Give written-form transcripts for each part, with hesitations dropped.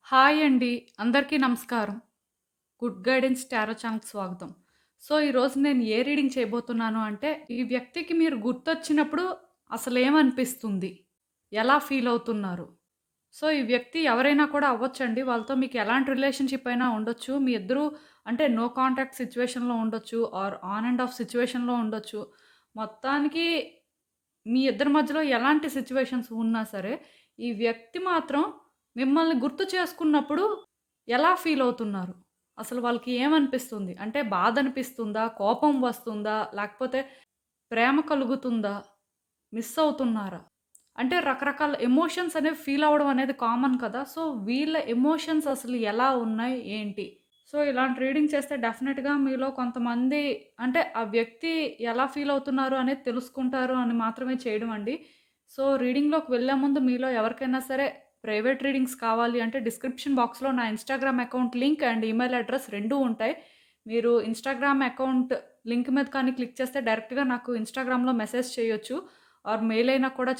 Hi అండి. అందరికీ నమస్కారం. గుడ్ గైడెన్స్ టారో ఛానల్‌కి స్వాగతం. సో, ఈరోజు నేను ఏ రీడింగ్ చేయబోతున్నాను అంటే, ఈ వ్యక్తికి మీరు గుర్తొచ్చినప్పుడు అసలేమనిపిస్తుంది? ఎలా ఫీల్ అవుతున్నారు? సో, ఈ వ్యక్తి ఎవరైనా కూడా అవ్వొచ్చండి. వాళ్ళతో మీకు ఎలాంటి రిలేషన్‌షిప్ అయినా ఉండొచ్చు. మీ ఇద్దరూ అంటే నో కాంటాక్ట్ సిట్యుయేషన్‌లో ఉండొచ్చు. ఆర్ ఆన్ అండ్ ఆఫ్ సిట్యుయేషన్‌లో ఉండొచ్చు. మొత్తానికి మీ ఇద్దరి మధ్యలో ఎలాంటి సిట్యుయేషన్స్ ఉన్నా సరే, ఈ వ్యక్తి మాత్రం మిమ్మల్ని గుర్తు చేసుకున్నప్పుడు ఎలా ఫీల్ అవుతున్నారు? అసలు వాళ్ళకి ఏమనిపిస్తుంది? అంటే బాధనిపిస్తుందా? కోపం వస్తుందా? లేకపోతే ప్రేమ కలుగుతుందా? మిస్ అవుతున్నారా? అంటే రకరకాల ఎమోషన్స్ అనేవి ఫీల్ అవ్వడం అనేది కామన్ కదా! సో, వీళ్ళ ఎమోషన్స్ అసలు ఎలా ఉన్నాయి? ఏంటి? సో, ఇలాంటి రీడింగ్ చేస్తే డెఫినిట్‌గా మీలో కొంతమంది అంటే ఆ వ్యక్తి ఎలా ఫీల్ అవుతున్నారు అనేది తెలుసుకుంటారు అని మాత్రమే చేయడం అండి. సో, రీడింగ్‌లోకి వెళ్ళే ముందు మీలో ఎవరికైనా సరే ప్రైవేట్ రీడింగ్స్ కావాలి అంటే డిస్క్రిప్షన్ బాక్స్‌లో నా Instagram account link and email address 2 ఉంటాయి. మీరు ఇన్‌స్టాగ్రామ్ అకౌంట్ లింక్ మీద కానీ క్లిక్ చేస్తే డైరెక్ట్‌గా నాకు ఇన్‌స్టాగ్రామ్‌లో మెసేజ్ చేయొచ్చు. ఆర్ మెయిల్ అయినా కూడా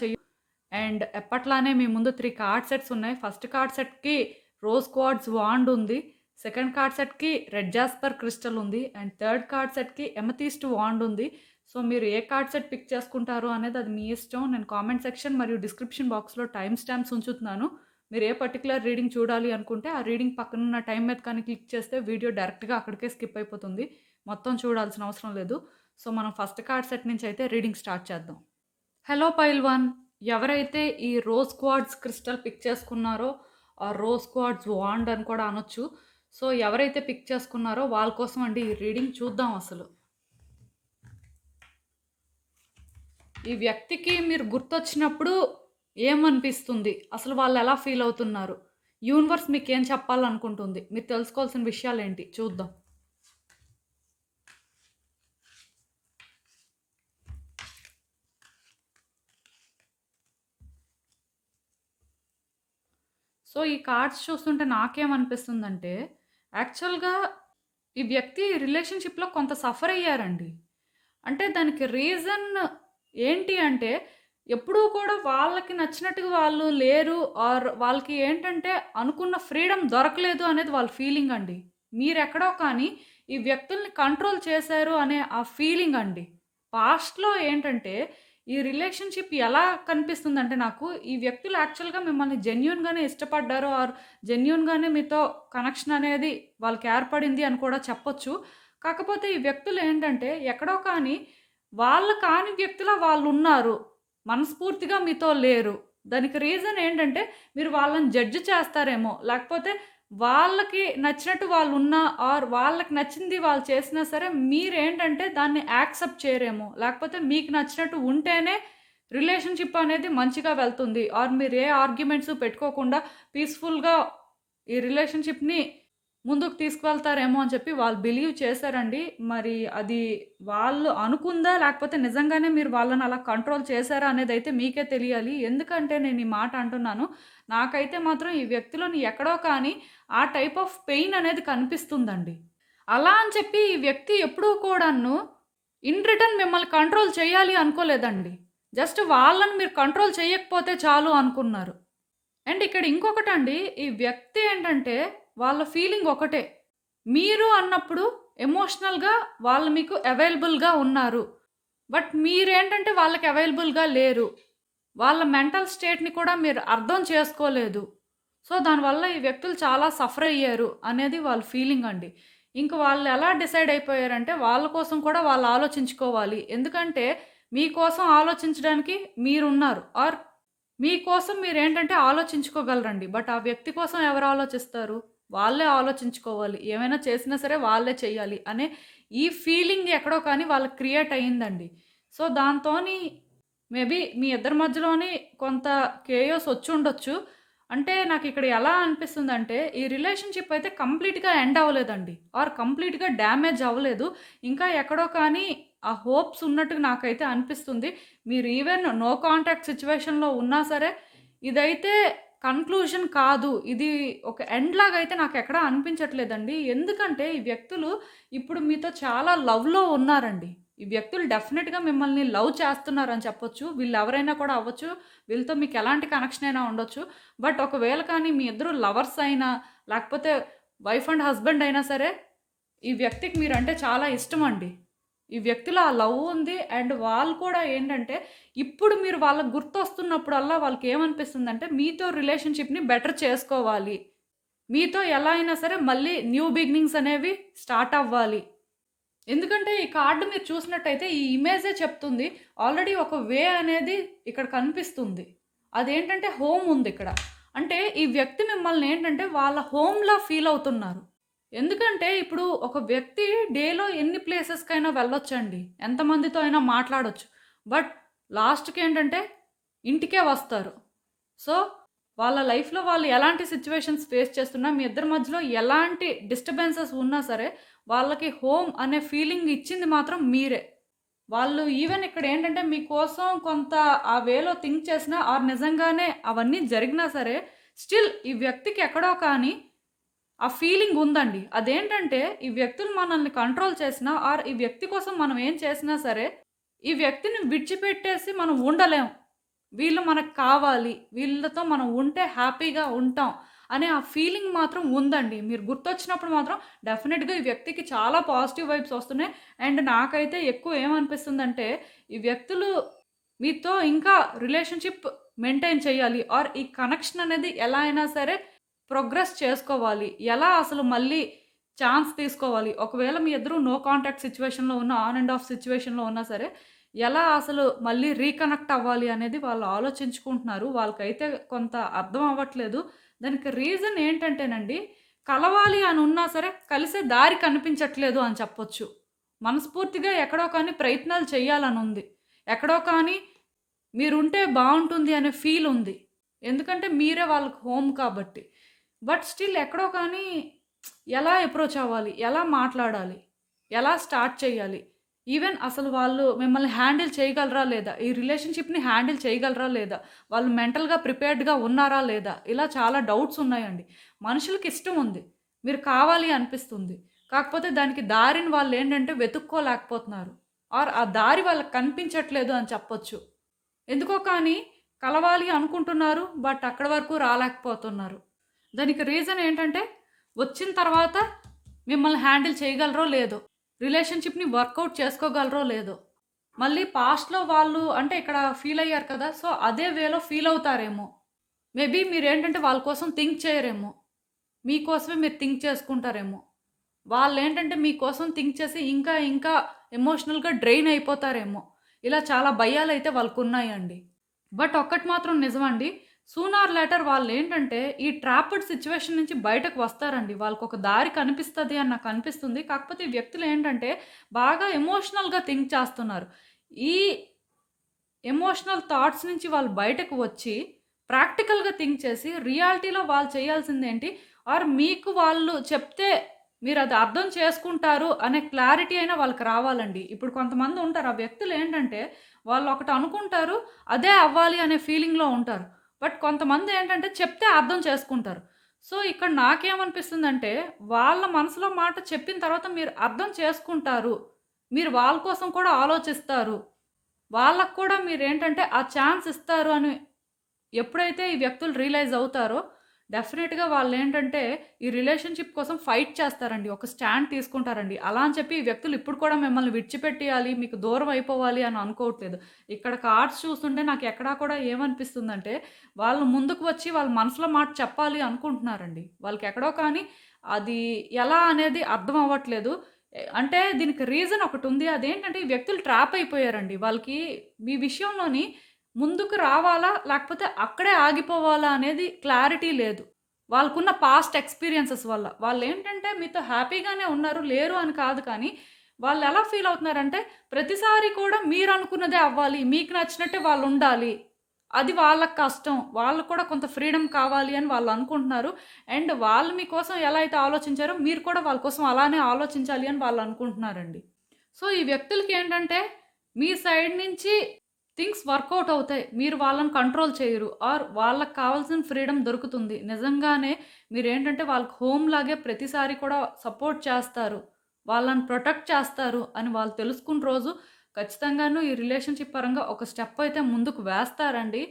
అండ్ ఎప్పట్లానే మీ ముందు 3 కార్డ్ సెట్స్ ఉన్నాయి. ఫస్ట్ కార్డ్ సెట్‌కి రోజ్ క్వార్ట్జ్ వాండ్ ఉంది. సెకండ్ కార్డ్ సెట్‌కి రెడ్ జాస్పర్ క్రిస్టల్ ఉంది. అండ్ థర్డ్ కార్డ్ సెట్‌కి ఎమథీస్ట్ వాండ్ ఉంది. సో, మీరు ఏ కార్డ్ సెట్ పిక్ చేసుకుంటారు అనేది అది మీ ఇష్టం. నేను కామెంట్ సెక్షన్ మరియు డిస్క్రిప్షన్ బాక్స్‌లో టైమ్ స్టాంప్స్ ఉంచుతున్నాను. మీరు ఏ పర్టిక్యులర్ రీడింగ్ చూడాలి అనుకుంటే ఆ రీడింగ్ పక్కనున్న టైమ్ మీద కానీ క్లిక్ చేస్తే వీడియో డైరెక్ట్‌గా అక్కడికే స్కిప్ అయిపోతుంది. మొత్తం చూడాల్సిన అవసరం లేదు. సో, మనం ఫస్ట్ కార్డ్ సెట్ నుంచి అయితే రీడింగ్ స్టార్ట్ చేద్దాం. హలో పైల్వాన్. ఎవరైతే ఈ రోజ్ క్వార్ట్జ్ క్రిస్టల్ పిక్ చేసుకున్నారో, ఆ రోజ్ క్వార్ట్జ్ వాండ్ అని కూడా అనొచ్చు. సో, ఎవరైతే పిక్ చేసుకున్నారో వాళ్ళ కోసం అండి ఈ రీడింగ్ చూద్దాం అసలు. ఈ వ్యక్తికి మీరు గుర్తొచ్చినప్పుడు ఏమనిపిస్తుంది? అసలు వాళ్ళు ఎలా ఫీల్ అవుతున్నారు? యూనివర్స్ మీకేం చెప్పాలనుకుంటుంది? మీరు తెలుసుకోవాల్సిన విషయాలేంటి? చూద్దాం. సో, ఈ కార్డ్స్ చూస్తుంటే నాకేమనిపిస్తుందంటే, యాక్చువల్‌గా ఈ వ్యక్తి రిలేషన్‌షిప్‌లో కొంత సఫర్ అయ్యారండి. అంటే దానికి రీజన్ ఏంటి అంటే, ఎప్పుడూ కూడా వాళ్ళకి నచ్చినట్టుగా వాళ్ళు లేరు ఆర్ వాళ్ళకి ఏంటంటే అనుకున్న ఫ్రీడమ్ దొరకలేదు అనేది వాళ్ళ ఫీలింగ్ అండి. మీరెక్కడో కానీ ఈ వ్యక్తుల్ని కంట్రోల్ చేశారు అనే ఆ ఫీలింగ్ అండి. పాస్ట్‌లో ఏంటంటే ఈ రిలేషన్‌షిప్ ఎలా కనిపిస్తుందంటే నాకు, ఈ వ్యక్తులు యాక్చువల్‌గా మిమ్మల్ని జెన్యూన్‌గానే ఇష్టపడ్డారు ఆర్ జెన్యూన్‌గానే మీతో కనెక్షన్ అనేది వాళ్ళకి ఏర్పడింది అని కూడా చెప్పొచ్చు. కాకపోతే ఈ వ్యక్తులు ఏంటంటే ఎక్కడో కానీ వాళ్ళ కాని వ్యక్తిలా వాళ్ళున్నారు. మనస్ఫూర్తిగా మీతో లేరు. దానికి రీజన్ ఏంటంటే మీరు వాళ్ళని జడ్జ్ చేస్తారేమో! లేకపోతే వాళ్ళకి నచ్చినట్టు వాళ్ళున్నా ఆర్ వాళ్ళకి నచ్చింది వాళ్ళు చేసినా సరే మీరేంటంటే దాన్ని యాక్సెప్ట్ చేయరేమో! లేకపోతే మీకు నచ్చినట్టు ఉంటేనే రిలేషన్‌షిప్ అనేది మంచిగా వెళ్తుంది. ఆర్ మీరు ఏ ఆర్గ్యుమెంట్స్ పెట్టుకోకుండా పీస్‌ఫుల్‌గా ఈ రిలేషన్‌షిప్‌ని ముందుకు తీసుకువెళ్తారేమో అని చెప్పి వాళ్ళు బిలీవ్ చేశారండి. మరి అది వాళ్ళు అనుకుందా? లేకపోతే నిజంగానే మీరు వాళ్ళని అలా కంట్రోల్ చేశారా? అనేదైతే మీకే తెలియాలి. ఎందుకంటే నేను ఈ మాట అంటున్నాను. నాకైతే మాత్రం ఈ వ్యక్తిలోని ఎక్కడో కానీ ఆ టైప్ ఆఫ్ పెయిన్ అనేది కనిపిస్తుందండి. అలా అని చెప్పి ఈ వ్యక్తి ఎప్పుడూ కూడాను ఇన్ రిటర్న్ మిమ్మల్ని కంట్రోల్ చేయాలి అనుకోలేదండి. జస్ట్ వాళ్ళని మీరు కంట్రోల్ చేయకపోతే చాలు అనుకున్నారు. అండ్ ఇక్కడ ఇంకొకటండి, ఈ వ్యక్తి ఏంటంటే వాళ్ళ ఫీలింగ్ ఒకటే. మీరు అన్నప్పుడు ఎమోషనల్‌గా వాళ్ళు మీకు అవైలబుల్‌గా ఉన్నారు. బట్ మీరేంటంటే వాళ్ళకి అవైలబుల్‌గా లేరు. వాళ్ళ మెంటల్ స్టేట్‌ని కూడా మీరు అర్థం చేసుకోలేదు. సో, దానివల్ల ఈ వ్యక్తులు చాలా సఫర్ అయ్యారు అనేది వాళ్ళ ఫీలింగ్ అండి. ఇంక వాళ్ళు ఎలా డిసైడ్ అయిపోయారంటే వాళ్ళ కోసం కూడా వాళ్ళు ఆలోచించుకోవాలి. ఎందుకంటే మీకోసం ఆలోచించడానికి మీరున్నారు. ఆర్ మీకోసం మీరేంటంటే ఆలోచించుకోగలరండి. బట్ ఆ వ్యక్తి కోసం ఎవరు ఆలోచిస్తారు? వాళ్ళే ఆలోచించుకోవాలి. ఏమైనా చేసినా సరే వాళ్ళే చెయ్యాలి అనే ఈ ఫీలింగ్ ఎక్కడో కానీ వాళ్ళకి క్రియేట్ అయిందండి. సో, దాంతోని మేబీ మీ ఇద్దరి మధ్యలోని కొంత కేయోస్ వచ్చుండొచ్చు. అంటే నాకిక్కడ ఎలా అనిపిస్తుందంటే, ఈ రిలేషన్‌షిప్ అయితే కంప్లీట్‌గా ఎండ్ అవ్వలేదండి. ఆర్ కంప్లీట్‌గా డ్యామేజ్ అవ్వలేదు. ఇంకా ఎక్కడో కానీ ఆ హోప్స్ ఉన్నట్టుగా నాకైతే అనిపిస్తుంది. మీరు ఈవెన్ నో కాంటాక్ట్ సిట్యుయేషన్‌లో ఉన్నా సరే, ఇదైతే కన్‌క్లూజన్ కాదు. ఇది ఒక ఎండ్ లాగైతే నాకెక్కడా అనిపించట్లేదండి. ఎందుకంటే ఈ వ్యక్తులు ఇప్పుడు మీతో చాలా లవ్‌లో ఉన్నారండి. ఈ వ్యక్తులు డెఫినిట్‌గా మిమ్మల్ని లవ్ చేస్తున్నారని చెప్పొచ్చు. వీళ్ళెవరైనా కూడా అవ్వచ్చు. వీళ్ళతో మీకు ఎలాంటి కనెక్షన్ అయినా ఉండొచ్చు. బట్ ఒకవేళ కానీ మీ ఇద్దరు లవర్స్ అయినా, లేకపోతే వైఫ్ అండ్ హస్బెండ్ అయినా సరే, ఈ వ్యక్తికి మీరంటే చాలా ఇష్టమండి. ఈ వ్యక్తిలో ఆ లవ్ ఉంది. అండ్ వాళ్ళు కూడా ఏంటంటే, ఇప్పుడు మీరు వాళ్ళకి గుర్తొస్తున్నప్పుడల్లా వాళ్ళకేమనిపిస్తుందంటే, మీతో రిలేషన్‌షిప్‌ని బెటర్ చేసుకోవాలి. మీతో ఎలా అయినా సరే మళ్ళీ న్యూ బిగినింగ్స్ అనేవి స్టార్ట్ అవ్వాలి. ఎందుకంటే ఈ కార్డ్ మీరు చూసినట్టయితే ఈ ఇమేజే చెప్తుంది. ఆల్రెడీ ఒక వే అనేది ఇక్కడ కనిపిస్తుంది. అదేంటంటే హోమ్ ఉందిక్కడ. అంటే ఈ వ్యక్తి మిమ్మల్ని ఏంటంటే వాళ్ళ హోమ్‌లా ఫీల్ అవుతున్నారు. ఎందుకంటే ఇప్పుడు ఒక వ్యక్తి డేలో ఎన్ని ప్లేసెస్‌కైనా వెళ్ళొచ్చండి. ఎంతమందితో అయినా మాట్లాడొచ్చు. బట్ లాస్ట్‌కేంటంటే ఇంటికే వస్తారు. సో, వాళ్ళ లైఫ్‌లో వాళ్ళు ఎలాంటి సిట్యుయేషన్స్ ఫేస్ చేస్తున్నా, మీ ఇద్దరి మధ్యలో ఎలాంటి డిస్టర్బెన్సెస్ ఉన్నా సరే, వాళ్ళకి హోమ్ అనే ఫీలింగ్ ఇచ్చింది మాత్రం మీరే. వాళ్ళు ఈవెన్ ఇక్కడేంటంటే మీకోసం కొంత ఆ వేలో థింక్ చేసినా ఆర్ నిజంగానే అవన్నీ జరిగినా సరే, స్టిల్ ఈ వ్యక్తికి ఎక్కడో కానీ ఆ ఫీలింగ్ ఉందండి. అదేంటంటే ఈ వ్యక్తులు మనల్ని కంట్రోల్ చేసినా ఆర్ ఈ వ్యక్తి కోసం మనం ఏం చేసినా సరే, ఈ వ్యక్తిని విడిచిపెట్టేసి మనం ఉండలేం. వీళ్ళు మనకు కావాలి. వీళ్ళతో మనం ఉంటే హ్యాపీగా ఉంటాం అనే ఆ ఫీలింగ్ మాత్రం ఉందండి. మీరు గుర్తొచ్చినప్పుడు మాత్రం డెఫినిట్‌గా ఈ వ్యక్తికి చాలా పాజిటివ్ వైబ్స్ వస్తున్నాయి. అండ్ నాకైతే ఎక్కువ ఏమనిపిస్తుందంటే, ఈ వ్యక్తులు మీతో ఇంకా రిలేషన్‌షిప్ మెయింటైన్ చేయాలి. ఆర్ ఈ కనెక్షన్ అనేది ఎలా అయినా సరే ప్రోగ్రెస్ చేసుకోవాలి. ఎలా అసలు మళ్ళీ ఛాన్స్ తీసుకోవాలి. ఒకవేళ మీ ఇద్దరు నో కాంటాక్ట్ సిట్యుయేషన్‌లో ఉన్న, ఆన్ అండ్ ఆఫ్ సిట్యుయేషన్‌లో ఉన్నా సరే, ఎలా అసలు మళ్ళీ రీకనెక్ట్ అవ్వాలి అనేది వాళ్ళు ఆలోచించుకుంటున్నారు. వాళ్ళకైతే కొంత అర్థం అవ్వట్లేదు. దానికి రీజన్ ఏంటంటేనండి, కలవాలి అని ఉన్నా సరే కలిసే దారి కనిపించట్లేదు అని చెప్పొచ్చు. మనస్ఫూర్తిగా ఎక్కడో కానీ ప్రయత్నాలు చేయాలనుంది. ఎక్కడో కానీ మీరుంటే బావుంటుంది అనే ఫీల్ ఉంది. ఎందుకంటే మీరే వాళ్ళకి హోమ్ కాబట్టి. బట్ స్టిల్ ఎక్కడో కానీ ఎలా అప్రోచ్ అవ్వాలి? ఎలా మాట్లాడాలి? ఎలా స్టార్ట్ చేయాలి? ఈవెన్ అసలు వాళ్ళు మిమ్మల్ని హ్యాండిల్ చేయగలరా లేదా? ఈ రిలేషన్‌షిప్‌ని హ్యాండిల్ చేయగలరా లేదా? వాళ్ళు మెంటల్‌గా ప్రిపేర్డ్‌గా ఉన్నారా లేదా? ఇలా చాలా డౌట్స్ ఉన్నాయండి. మనుషులకి ఇష్టం ఉంది. మీరు కావాలి అనిపిస్తుంది. కాకపోతే దానికి దారిని వాళ్ళేంటంటే వెతుక్కోలేకపోతున్నారు. ఆర్ ఆ దారి వాళ్ళకి కనిపించట్లేదు అని చెప్పొచ్చు. ఎందుకో కానీ కలవాలి అనుకుంటున్నారు. బట్ అక్కడి వరకు రాలేకపోతున్నారు. దానికి రీజన్ ఏంటంటే, వచ్చిన తర్వాత మిమ్మల్ని హ్యాండిల్ చేయగలరో లేదో, రిలేషన్‌షిప్‌ని వర్కౌట్ చేసుకోగలరో లేదో, మళ్ళీ పాస్ట్‌లో వాళ్ళు అంటే ఇక్కడ ఫీల్ అయ్యారు కదా! సో, అదే వేలో ఫీల్ అవుతారేమో. మేబీ మీరేంటంటే వాళ్ళ కోసం థింక్ చేయరేమో. మీకోసమే మీరు థింక్ చేసుకుంటారేమో. వాళ్ళేంటంటే మీకోసం థింక్ చేసి ఇంకా ఇంకా ఎమోషనల్‌గా డ్రైన్ అయిపోతారేమో. ఇలా చాలా భయాలైతే వాళ్ళకున్నాయండి. బట్ ఒక్కటి మాత్రం నిజమండి. సూన్ ఆర్ లేటర్ వాళ్ళేంటంటే, ఈ ట్రాప్డ్ సిట్యుయేషన్ నుంచి బయటకు వస్తారండి. వాళ్ళకొక దారి కనిపిస్తది అని నాకనిపిస్తుంది. కాకపోతే ఈ వ్యక్తులేంటంటే, బాగా ఎమోషనల్‌గా థింక్ చేస్తున్నారు. ఈ ఎమోషనల్ థాట్స్ నుంచి వాళ్ళు బయటకు వచ్చి, ప్రాక్టికల్‌గా థింక్ చేసి, రియాలిటీలో వాళ్ళు చేయాల్సిందేంటి? ఆర్ మీకు వాళ్ళు చెప్తే మీరది అర్థం చేసుకుంటారు అనే క్లారిటీ అయినా వాళ్ళకి రావాలండి. ఇప్పుడు కొంతమంది ఉంటారు. ఆ వ్యక్తులేంటంటే, వాళ్ళొకటి అనుకుంటారు. అదే అవ్వాలి అనే ఫీలింగ్‌లో ఉంటారు. బట్ కొంతమందేంటంటే, చెప్తే అర్థం చేసుకుంటారు. సో, ఇక్కడ నాకేమనిపిస్తుందంటే, వాళ్ళ మనసులో మాట చెప్పిన తర్వాత మీరు అర్థం చేసుకుంటారు. మీరు వాళ్ళ కోసం కూడా ఆలోచిస్తారు. వాళ్ళకి కూడా మీరేంటంటే ఆ ఛాన్స్ ఇస్తారు అని ఎప్పుడైతే ఈ వ్యక్తులు రియలైజ్ అవుతారో, డెఫినిట్‌గా వాళ్ళేంటంటే ఈ రిలేషన్‌షిప్ కోసం ఫైట్ చేస్తారండి. ఒక స్టాండ్ తీసుకుంటారండి. అలా అని చెప్పి ఈ వ్యక్తులు ఇప్పుడు కూడా మిమ్మల్ని విడిచిపెట్టేయాలి, మీకు దూరం అయిపోవాలి అని అనుకోవట్లేదు. ఇక్కడ కార్డ్స్ చూస్తుంటే నాకు ఎక్కడా కూడా ఏమనిపిస్తుందంటే, వాళ్ళు ముందుకు వచ్చి వాళ్ళ మనసులో మాట చెప్పాలి అనుకుంటున్నారండి. వాళ్ళకెక్కడో కానీ అది ఎలా అనేది అర్థం అవ్వట్లేదు. అంటే దీనికి రీజన్ ఒకటుంది. అదేంటంటే ఈ వ్యక్తులు ట్రాప్ అయిపోయారండి. వాళ్ళకి మీ విషయంలోని ముందుకు రావాలా? లేకపోతే అక్కడే ఆగిపోవాలా? అనేది క్లారిటీ లేదు. వాళ్ళకున్న పాస్ట్ ఎక్స్‌పీరియన్సెస్ వల్ల. వాళ్ళేంటంటే మీతో హ్యాపీగానే ఉన్నారు, లేరు అని కాదు కానీ, వాళ్ళెలా ఫీల్ అవుతున్నారంటే, ప్రతిసారి కూడా మీరనుకున్నదే అవ్వాలి. మీకు నచ్చినట్టే వాళ్ళుండాలి. అది వాళ్ళకి కష్టం. వాళ్ళకి కూడా కొంత ఫ్రీడమ్ కావాలి అని వాళ్ళనుకుంటున్నారు. అండ్ వాళ్ళు మీకోసం ఎలా అయితే ఆలోచించారో, మీరు కూడా వాళ్ళ కోసం అలానే ఆలోచించాలి అని వాళ్ళనుకుంటున్నారండి. సో, ఈ వ్యక్తులకేంటంటే, మీ సైడ్ నుంచి థింగ్స్ వర్కౌట్ అవుతాయి. మీరు వాళ్ళని కంట్రోల్ చేయరు. ఆర్ వాళ్ళకి కావాల్సిన ఫ్రీడమ్ దొరుకుతుంది. నిజంగానే మీరేంటంటే వాళ్ళకి హోమ్ లాగే ప్రతిసారి కూడా సపోర్ట్ చేస్తారు. వాళ్ళని ప్రొటెక్ట్ చేస్తారు అని వాళ్ళు తెలుసుకున్న రోజు ఖచ్చితంగాను ఈ రిలేషన్‌షిప్ పరంగా ఒక స్టెప్ అయితే ముందుకు వేస్తారండి.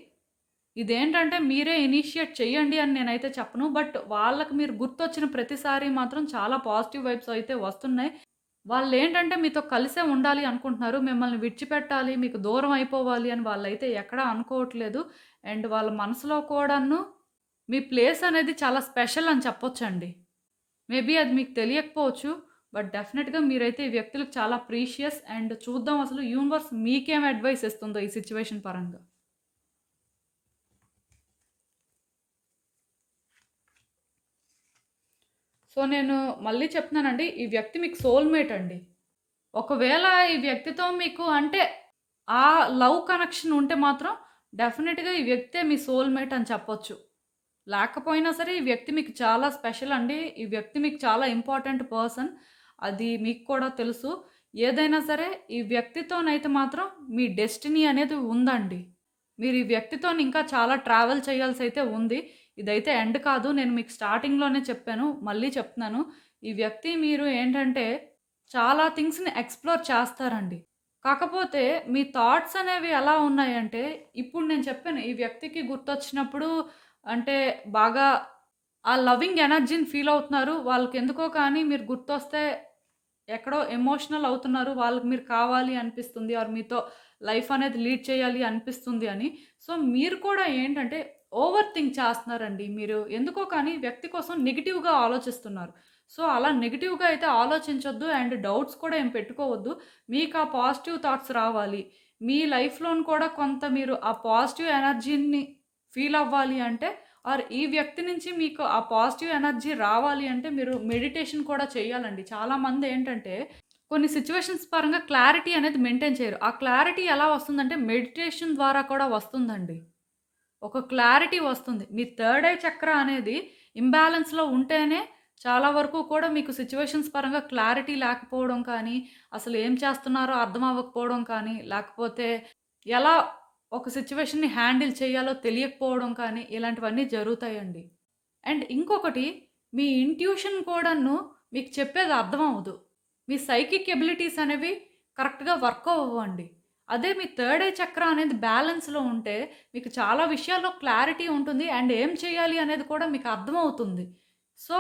ఇదేంటంటే మీరే ఇనిషియేట్ చేయండి అని నేనైతే చెప్పను. బట్ వాళ్ళకి మీరు గుర్తొచ్చిన ప్రతిసారి మాత్రం చాలా పాజిటివ్ వైబ్స్ అయితే వస్తున్నాయి. వాళ్ళేంటంటే మీతో కలిసే ఉండాలి అనుకుంటున్నారు. మిమ్మల్ని విడిచిపెట్టాలి, మీకు దూరం అయిపోవాలి అని వాళ్ళైతే ఎక్కడా అనుకోవట్లేదు. అండ్ వాళ్ళ మనసులో కూడాను మీ ప్లేస్ అనేది చాలా స్పెషల్ అని చెప్పొచ్చండి. మేబీ అది మీకు తెలియకపోవచ్చు. బట్ డెఫినిట్‌గా మీరైతే ఈ వ్యక్తులకు చాలా ప్రీషియస్. అండ్ చూద్దాం అసలు యూనివర్స్ మీకేం అడ్వైస్ ఇస్తుందో ఈ సిట్యుయేషన్ పరంగా. సో, నేను మళ్ళీ చెప్తున్నానండి. ఈ వ్యక్తి మీకు సోల్‌మేట్ అండి. ఒకవేళ ఈ వ్యక్తితో మీకు అంటే ఆ లవ్ కనెక్షన్ ఉంటే మాత్రం డెఫినిట్‌గా ఈ వ్యక్తే మీ సోల్‌మేట్ అని చెప్పొచ్చు. లేకపోయినా సరే ఈ వ్యక్తి మీకు చాలా స్పెషల్ అండి. ఈ వ్యక్తి మీకు చాలా ఇంపార్టెంట్ పర్సన్. అది మీకు కూడా తెలుసు. ఏదైనా సరే ఈ వ్యక్తితోనైతే మాత్రం మీ డెస్టినీ అనేది ఉందండి. మీరు ఈ వ్యక్తితోని ఇంకా చాలా ట్రావెల్ చేయాల్సయితే ఉంది. ఇదైతే ఎండ్ కాదు. నేను మీకు స్టార్టింగ్‌లోనే చెప్పాను. మళ్ళీ చెప్తున్నాను. ఈ వ్యక్తి మీరు ఏంటంటే చాలా థింగ్స్‌ని ఎక్స్‌ప్లోర్ చేస్తారండి. కాకపోతే మీ థాట్స్ అనేవి ఎలా ఉన్నాయంటే, ఇప్పుడు నేను చెప్పాను ఈ వ్యక్తికి గుర్తొచ్చినప్పుడు అంటే బాగా ఆ లవింగ్ ఎనర్జీని ఫీల్ అవుతున్నారు. వాళ్ళకెందుకో కానీ మీరు గుర్తొస్తే ఎక్కడో ఎమోషనల్ అవుతున్నారు. వాళ్ళకి మీరు కావాలి అనిపిస్తుంది. ఆర్ మీతో లైఫ్ అనేది లీడ్ చేయాలి అనిపిస్తుంది అని. సో, మీరు కూడా ఏంటంటే ఓవర్ థింక్ చేస్తున్నారండి. మీరు ఎందుకో కానీ వ్యక్తి కోసం నెగెటివ్‌గా ఆలోచిస్తున్నారు. సో, అలా నెగెటివ్‌గా అయితే ఆలోచించొద్దు. అండ్ డౌట్స్ కూడా ఏం పెట్టుకోవద్దు. మీకు ఆ పాజిటివ్ థాట్స్ రావాలి. మీ లైఫ్‌లోని కూడా కొంత మీరు ఆ పాజిటివ్ ఎనర్జీని ఫీల్ అవ్వాలి అంటే ఆర్ ఈ వ్యక్తి నుంచి మీకు ఆ పాజిటివ్ ఎనర్జీ రావాలి అంటే మీరు మెడిటేషన్ కూడా చేయాలండి. చాలామంది ఏంటంటే కొన్ని సిట్యుయేషన్స్ పరంగా క్లారిటీ అనేది మెయింటైన్ చేయరు. ఆ క్లారిటీ ఎలా వస్తుందంటే మెడిటేషన్ ద్వారా కూడా వస్తుందండి. ఒక క్లారిటీ వస్తుంది. మీ థర్డ్ ఐ చక్ర అనేది ఇంబాలెన్స్‌లో ఉంటేనే చాలా వరకు కూడా మీకు సిట్యుయేషన్స్ పరంగా క్లారిటీ లేకపోవడం కానీ, అసలు ఏం చేస్తున్నారో అర్థం అవ్వకపోవడం కానీ, లేకపోతే ఎలా ఒక సిట్యుయేషన్‌ని హ్యాండిల్ చేయాలో తెలియకపోవడం కానీ, ఇలాంటివన్నీ జరుగుతాయండి. అండ్ ఇంకొకటి మీ ఇంట్యూషన్ కూడాను మీకు చెప్పేది అర్థమవ్వదు. మీ సైకిక్ ఎబిలిటీస్ అనేవి కరెక్ట్‌గా వర్క్ అవ్వవండి. అదే మీ థర్డ్ ఐ చక్ర అనేది బ్యాలెన్స్‌లో ఉంటే మీకు చాలా విషయాల్లో క్లారిటీ ఉంటుంది. అండ్ ఏం చేయాలి అనేది కూడా మీకు అర్థమవుతుంది. సో,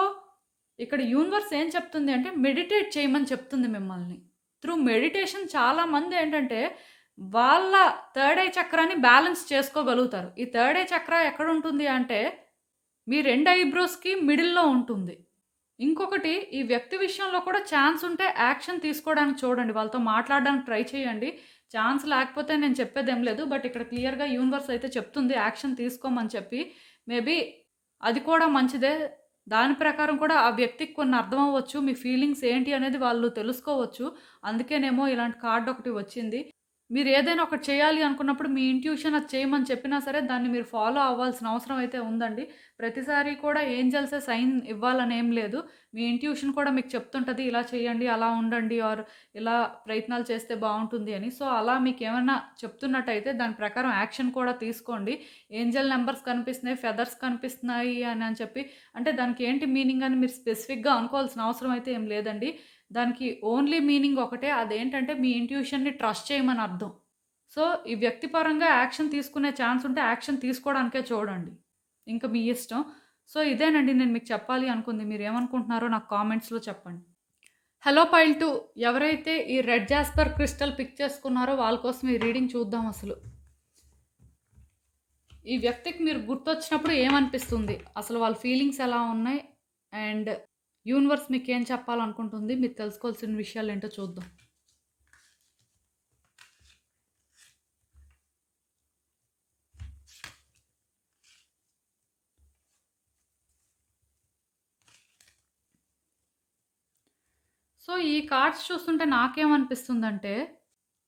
ఇక్కడ యూనివర్స్ ఏం చెప్తుంది అంటే మెడిటేట్ చేయమని చెప్తుంది మిమ్మల్ని. త్రూ మెడిటేషన్ చాలామంది ఏంటంటే వాళ్ళ థర్డ్ ఐ చక్రాన్ని బ్యాలెన్స్ చేసుకోగలుగుతారు. ఈ థర్డ్ ఐ చక్ర ఎక్కడుంటుంది అంటే మీ 2 ఐబ్రోస్‌కి మిడిల్‌లో ఉంటుంది. ఇంకొకటి ఈ వ్యక్తి విషయంలో కూడా ఛాన్స్ ఉంటే యాక్షన్ తీసుకోవడానికి చూడండి. వాళ్ళతో మాట్లాడడానికి ట్రై చేయండి. ఛాన్స్ లేకపోతే నేను చెప్పేదేం లేదు. బట్ ఇక్కడ క్లియర్‌గా యూనివర్స్ అయితే చెప్తుంది యాక్షన్ తీసుకోమని చెప్పి. మేబీ అది కూడా మంచిదే. దాని ప్రకారం కూడా ఆ వ్యక్తికి కొన్ని అర్థమవ్వచ్చు. మీ ఫీలింగ్స్ ఏంటి అనేది వాళ్ళు తెలుసుకోవచ్చు. అందుకేనేమో ఇలాంటి కార్డ్ ఒకటి వచ్చింది. మీరేదైనా ఒకటి చేయాలి అనుకున్నప్పుడు మీ ఇంట్యూషన్ అది చేయమని చెప్పినా సరే, దాన్ని మీరు ఫాలో అవ్వాల్సిన అవసరం అయితే ఉందండి. ప్రతిసారి కూడా ఏంజెల్సే సైన్ ఇవ్వాలనేం లేదు. మీ ఇంట్యూషన్ కూడా మీకు చెప్తుంటది. ఇలా చేయండి, అలా ఉండండి ఆర్ ఇలా ప్రయత్నాలు చేస్తే బావుంటుంది అని. సో, అలా మీకేమన్నా చెప్తున్నట్టయితే దాని ప్రకారం యాక్షన్ కూడా తీసుకోండి. ఏంజెల్ నంబర్స్ కనిపిస్తున్నాయి, ఫెదర్స్ కనిపిస్తున్నాయి అని చెప్పి అంటే దానికి ఏంటి మీనింగ్ అని మీరు స్పెసిఫిక్‌గా అనుకోవాల్సిన అవసరం అయితే ఏం లేదండి. దానికి ఓన్లీ మీనింగ్ ఒకటే. అదేంటంటే మీ ఇంట్యూషన్‌ని ట్రస్ట్ చేయమని అర్థం. సో, ఈ వ్యక్తిపరంగా యాక్షన్ తీసుకునే ఛాన్స్ ఉంటే యాక్షన్ తీసుకోవడానికే చూడండి. ఇంక మీ ఇష్టం. సో, ఇదేనండి నేను మీకు చెప్పాలి అనుకుంది. మీరేమనుకుంటున్నారో నాకు కామెంట్స్‌లో చెప్పండి. హలో పైల్ 2 ఎవరైతే ఈ రెడ్ జాస్పర్ క్రిస్టల్ పిక్ చేసుకున్నారో వాళ్ళ కోసం ఈ రీడింగ్ చూద్దాం అసలు. ఈ వ్యక్తికి మీరు గుర్తొచ్చినప్పుడు ఏమనిపిస్తుంది? అసలు వాళ్ళ ఫీలింగ్స్ ఎలా ఉన్నాయి? అండ్ యూనివర్స్ మీకేం చెప్పాలనుకుంటుంది? మీరు తెలుసుకోవాల్సిన విషయాలేంటో చూద్దాం. సో, ఈ కార్డ్స్ చూస్తుంటే నాకేమనిపిస్తుందంటే,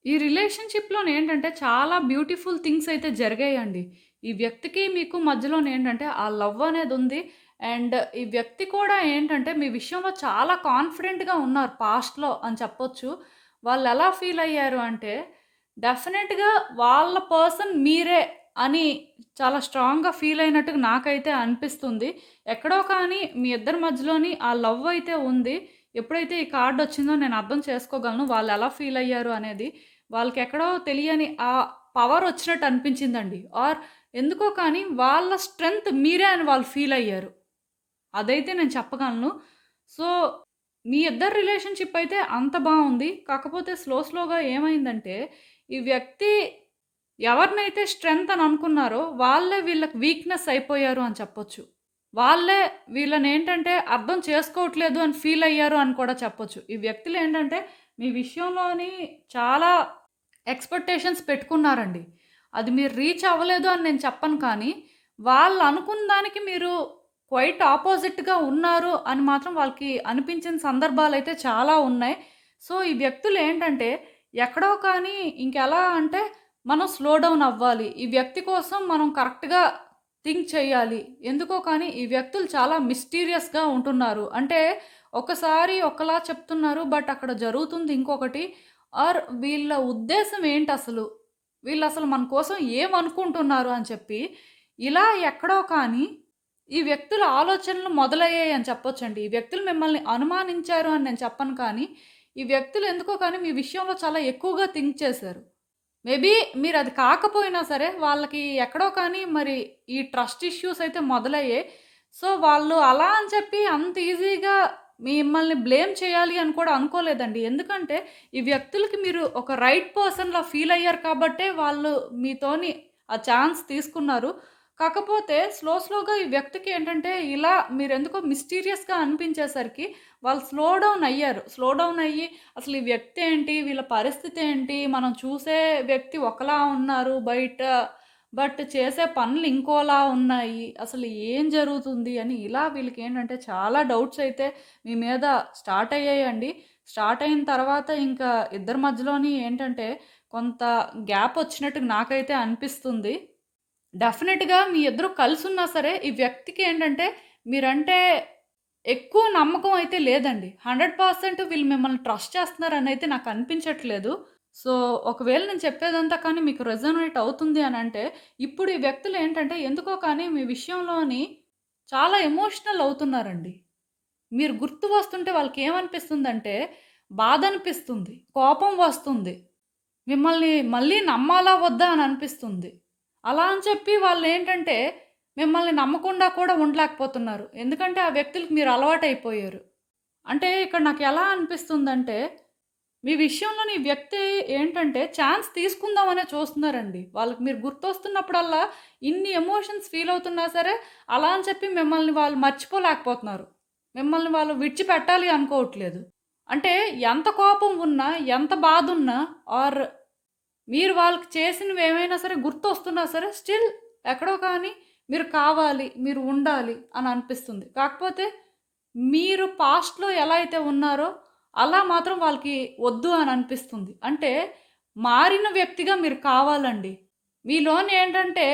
ఈ రిలేషన్‌షిప్‌లోనేంటంటే చాలా బ్యూటిఫుల్ థింగ్స్ అయితే జరిగాయండి. ఈ వ్యక్తికి మీకు మధ్యలోనేంటంటే ఆ లవ్ అనేదుంది. అండ్ ఈ వ్యక్తి కూడా ఏంటంటే మీ విషయంలో చాలా కాన్ఫిడెంట్‌గా ఉన్నారు పాస్ట్‌లో అని చెప్పొచ్చు. వాళ్ళెలా ఫీల్ అయ్యారు అంటే, డెఫినెట్‌గా వాళ్ళ పర్సన్ మీరే అని చాలా స్ట్రాంగ్‌గా ఫీల్ అయినట్టుగా నాకైతే అనిపిస్తుంది. ఎక్కడో కానీ మీ ఇద్దరి మధ్యలోని ఆ లవ్ అయితే ఉంది. ఎప్పుడైతే ఈ కార్డ్ వచ్చిందో నేను అర్థం చేసుకోగలను వాళ్ళు ఎలా ఫీల్ అయ్యారు అనేది. వాళ్ళకెక్కడో తెలియని ఆ పవర్ వచ్చినట్టు అనిపించిందండి. ఆర్ ఎందుకో కానీ వాళ్ళ స్ట్రెంగ్త్ మీరే అని వాళ్ళు ఫీల్ అయ్యారు. అదైతే నేను చెప్పగలను. సో, మీ ఇద్దరి రిలేషన్‌షిప్ అయితే అంత బావుంది. కాకపోతే స్లోగా ఏమైందంటే, ఈ వ్యక్తి ఎవరినైతే స్ట్రెంగ్త్ అని అనుకున్నారో, వాళ్ళే వీళ్ళకి వీక్‌నెస్ అయిపోయారు అని చెప్పొచ్చు. వాళ్ళే వీళ్ళనేంటంటే అర్థం చేసుకోవట్లేదు అని ఫీల్ అయ్యారు అని కూడా చెప్పొచ్చు. ఈ వ్యక్తులేంటంటే, మీ విషయంలోని చాలా ఎక్స్‌పెక్టేషన్స్ పెట్టుకున్నారండి. అది మీరు రీచ్ అవ్వలేదు అని నేను చెప్పను కానీ, వాళ్ళు అనుకున్న దానికి మీరు క్వైట్ ఆపోజిట్‌గా ఉన్నారు అని మాత్రం వాళ్ళకి అనిపించిన సందర్భాలైతే చాలా ఉన్నాయి. సో, ఈ వ్యక్తులేంటంటే, ఎక్కడో కానీ ఇంకెలా అంటే, మనం స్లో డౌన్ అవ్వాలి. ఈ వ్యక్తి కోసం మనం కరెక్ట్‌గా థింక్ చేయాలి. ఎందుకో కానీ ఈ వ్యక్తులు చాలా మిస్టీరియస్‌గా ఉంటున్నారు. అంటే ఒకసారి ఒకలా చెప్తున్నారు. బట్ అక్కడ జరుగుతుంది ఇంకొకటి. ఆర్ వీళ్ళ ఉద్దేశం ఏంటసలు? వీళ్ళసలు మన కోసం ఏమనుకుంటున్నారు అని చెప్పి, ఇలా ఎక్కడో కానీ ఈ వ్యక్తుల ఆలోచనలు మొదలయ్యాయి అని చెప్పొచ్చండి. ఈ వ్యక్తులు మిమ్మల్ని అనుమానించారు అని నేను చెప్పను కానీ, ఈ వ్యక్తులు ఎందుకో కానీ మీ విషయంలో చాలా ఎక్కువగా థింక్ చేశారు. మేబీ మీరది కాకపోయినా సరే, వాళ్ళకి ఎక్కడో కానీ మరి ఈ ట్రస్ట్ ఇష్యూస్ అయితే మొదలయ్యాయి. సో, వాళ్ళు అలా అని చెప్పి అంత ఈజీగా మిమ్మల్ని బ్లేమ్ చేయాలి అని కూడా అనుకోలేదండి. ఎందుకంటే, ఈ వ్యక్తులకి మీరు ఒక రైట్ పర్సన్‌లా ఫీల్ అయ్యారు కాబట్టే వాళ్ళు మీతోని ఆ ఛాన్స్ తీసుకున్నారు. కాకపోతే స్లోగా ఈ వ్యక్తికి ఏంటంటే, ఇలా మీరెందుకో మిస్టీరియస్‌గా అనిపించేసరికి వాళ్ళు స్లో డౌన్ అయ్యారు. స్లో డౌన్ అయ్యి అసలు ఈ వ్యక్తి ఏంటి? వీళ్ళ పరిస్థితి ఏంటి? మనం చూసే వ్యక్తి ఒకలా ఉన్నారు బయట. బట్ చేసే పనులు ఇంకోలా ఉన్నాయి. అసలు ఏం జరుగుతుంది అని ఇలా వీళ్ళకేంటంటే చాలా డౌట్స్ అయితే మీ మీద స్టార్ట్ అయ్యాయండి. స్టార్ట్ అయిన తర్వాత ఇంకా ఇద్దరి మధ్యలోని ఏంటంటే కొంత గ్యాప్ వచ్చినట్టు నాకైతే అనిపిస్తుంది. డెఫినిట్‌గా మీ ఇద్దరు కలిసున్నా సరే ఈ వ్యక్తికి ఏంటంటే మీరంటే ఎక్కువ నమ్మకం అయితే లేదండి. 100% వీళ్ళు మిమ్మల్ని ట్రస్ట్ చేస్తున్నారనైతే నాకు అనిపించట్లేదు. సో, ఒకవేళ నేను చెప్పేదంతా కానీ మీకు రెజొనేట్ అవుతుంది అనంటే, ఇప్పుడు ఈ వ్యక్తులేంటంటే ఎందుకో కానీ మీ విషయంలోని చాలా ఎమోషనల్ అవుతున్నారండి. మీరు గుర్తు వస్తుంటే వాళ్ళకేమనిపిస్తుందంటే, బాధనిపిస్తుంది, కోపం వస్తుంది. మిమ్మల్ని మళ్ళీ నమ్మాలా వద్దా అని అనిపిస్తుంది. అలా అని చెప్పి వాళ్ళేంటంటే, మిమ్మల్ని నమ్మకుండా కూడా ఉండలేకపోతున్నారు. ఎందుకంటే, ఆ వ్యక్తులకి మీరు అలవాటైపోయారు. అంటే ఇక్కడ నాకెలా అనిపిస్తుందంటే, మీ విషయంలోని ఈ వ్యక్తి ఏంటంటే, ఛాన్స్ తీసుకుందామనే చూస్తున్నారండి. వాళ్ళకి మీరు గుర్తొస్తున్నప్పుడల్లా ఇన్ని ఎమోషన్స్ ఫీల్ అవుతున్నా సరే, అలా అని చెప్పి మిమ్మల్ని వాళ్ళు మర్చిపోలేకపోతున్నారు. మిమ్మల్ని వాళ్ళు విడిచిపెట్టాలి అనుకోవట్లేదు. అంటే ఎంత కోపం ఉన్నా, ఎంత బాధున్నా ఆర్ మీరు వాళ్ళకి చేసినవేమైనా సరే గుర్తొస్తున్నా సరే, స్టిల్ ఎక్కడో కానీ మీరు కావాలి, మీరు ఉండాలి అని అనిపిస్తుంది. కాకపోతే మీరు పాస్ట్‌లో ఎలా అయితే ఉన్నారో, అలా మాత్రం వాళ్ళకి వద్దు అని అనిపిస్తుంది. అంటే మారిన వ్యక్తిగా మీరు కావాలండి. మీలోని ఏంటంటే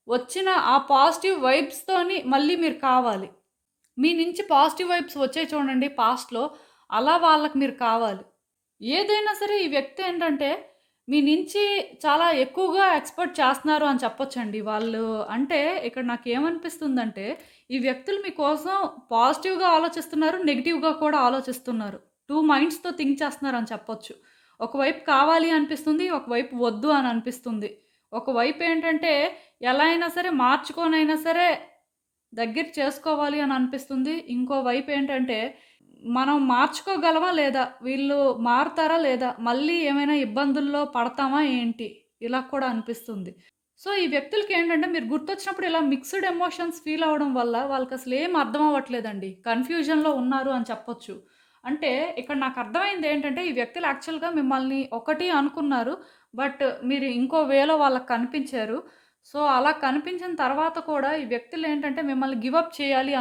వచ్చిన ఆ పాజిటివ్ వైబ్స్‌తోని మళ్ళీ మీరు కావాలి. మీ నుంచి పాజిటివ్ వైబ్స్ వచ్చాయి చూడండి పాస్ట్‌లో, అలా వాళ్ళకి మీరు కావాలి. ఏదైనా సరే ఈ వ్యక్తి ఏంటంటే, మీ నుంచి చాలా ఎక్కువగా ఎక్స్‌పెక్ట్ చేస్తున్నారు అని చెప్పొచ్చండి. వాళ్ళు అంటే ఇక్కడ నాకేమనిపిస్తుందంటే, ఈ వ్యక్తులు మీకోసం పాజిటివ్‌గా ఆలోచిస్తున్నారు, నెగెటివ్‌గా కూడా ఆలోచిస్తున్నారు. 2 మైండ్స్‌తో థింక్ చేస్తున్నారని చెప్పొచ్చు. ఒకవైపు కావాలి అనిపిస్తుంది, ఒకవైపు వద్దు అని అనిపిస్తుంది. ఒకవైపు ఏంటంటే, ఎలా అయినా సరే మార్చుకొనైనా సరే దగ్గర చేసుకోవాలి అని అనిపిస్తుంది. ఇంకో వైపేంటంటే, మనం మార్చుకోగలమా లేదా? వీళ్ళు మారుతారా లేదా? మళ్ళీ ఏమైనా ఇబ్బందుల్లో పడతామా ఏంటి? ఇలా కూడా అనిపిస్తుంది. సో, ఈ వ్యక్తులకేంటంటే మీరు గుర్తొచ్చినప్పుడు ఇలా మిక్స్డ్ ఎమోషన్స్ ఫీల్ అవ్వడం వల్ల వాళ్ళకసలేం అర్థం అవ్వట్లేదండి. కన్‌ఫ్యూజన్‌లో ఉన్నారు అని చెప్పొచ్చు. అంటే ఇక్కడ నాకు అర్థమైందేంటంటే, ఈ వ్యక్తులు యాక్చువల్‌గా మిమ్మల్ని ఒకటి అనుకున్నారు. బట్ మీరు ఇంకో వేలో వాళ్ళకి కనిపించారు. సో, అలా కనిపించిన తర్వాత కూడా ఈ వ్యక్తులేంటంటే మిమ్మల్ని గివ్ అప్ చేయాలి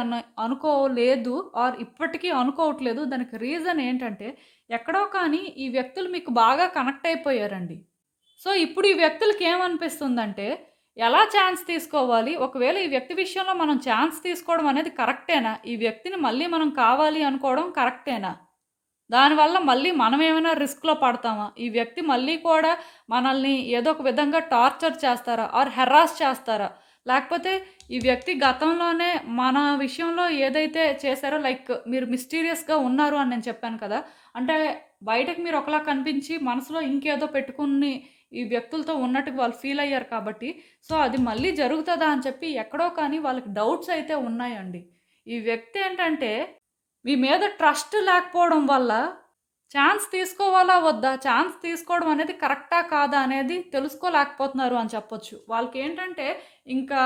అనుకోలేదు ఆర్ ఇప్పటికీ అనుకోవట్లేదు. దానికి రీజన్ ఏంటంటే, ఎక్కడో కానీ ఈ వ్యక్తులు మీకు బాగా కనెక్ట్ అయిపోయారండి. సో, ఇప్పుడు ఈ వ్యక్తులకేమనిపిస్తుందంటే, ఎలా ఛాన్స్ తీసుకోవాలి? ఒకవేళ ఈ వ్యక్తి విషయంలో మనం ఛాన్స్ తీసుకోవడం అనేది కరెక్టేనా? ఈ వ్యక్తిని మళ్ళీ మనం కావాలి అనుకోవడం కరెక్టేనా? దానివల్ల మళ్ళీ మనమేమైనా రిస్క్‌లో పడతామా? ఈ వ్యక్తి మళ్ళీ కూడా మనల్ని ఏదో ఒక విధంగా టార్చర్ చేస్తారా? ఆర్ హెరాస్ చేస్తారా? లేకపోతే ఈ వ్యక్తి గతంలోనే మన విషయంలో ఏదైతే చేశారో లైక్ మీరు మిస్టీరియస్‌గా ఉన్నారు అని నేను చెప్పాను కదా! అంటే బయటకి మీరు ఒకలా కనిపించి మనసులో ఇంకేదో పెట్టుకుని ఈ వ్యక్తులతో ఉన్నట్టుగా వాళ్ళు ఫీల్ అయ్యారు కాబట్టి, సో, అది మళ్ళీ జరుగుతదా అని చెప్పి ఎక్కడో కానీ వాళ్ళకి డౌట్స్ అయితే ఉన్నాయండి. ఈ వ్యక్తి ఏంటంటే మీ మీద ట్రస్ట్ లేకపోవడం వల్ల ఛాన్స్ తీసుకోవాలా వద్దా? ఛాన్స్ తీసుకోవడం అనేది కరెక్టా? కాదా? అనేది తెలుసుకోలేకపోతున్నారు అని చెప్పొచ్చు. వాళ్ళకేంటంటే ఇంకా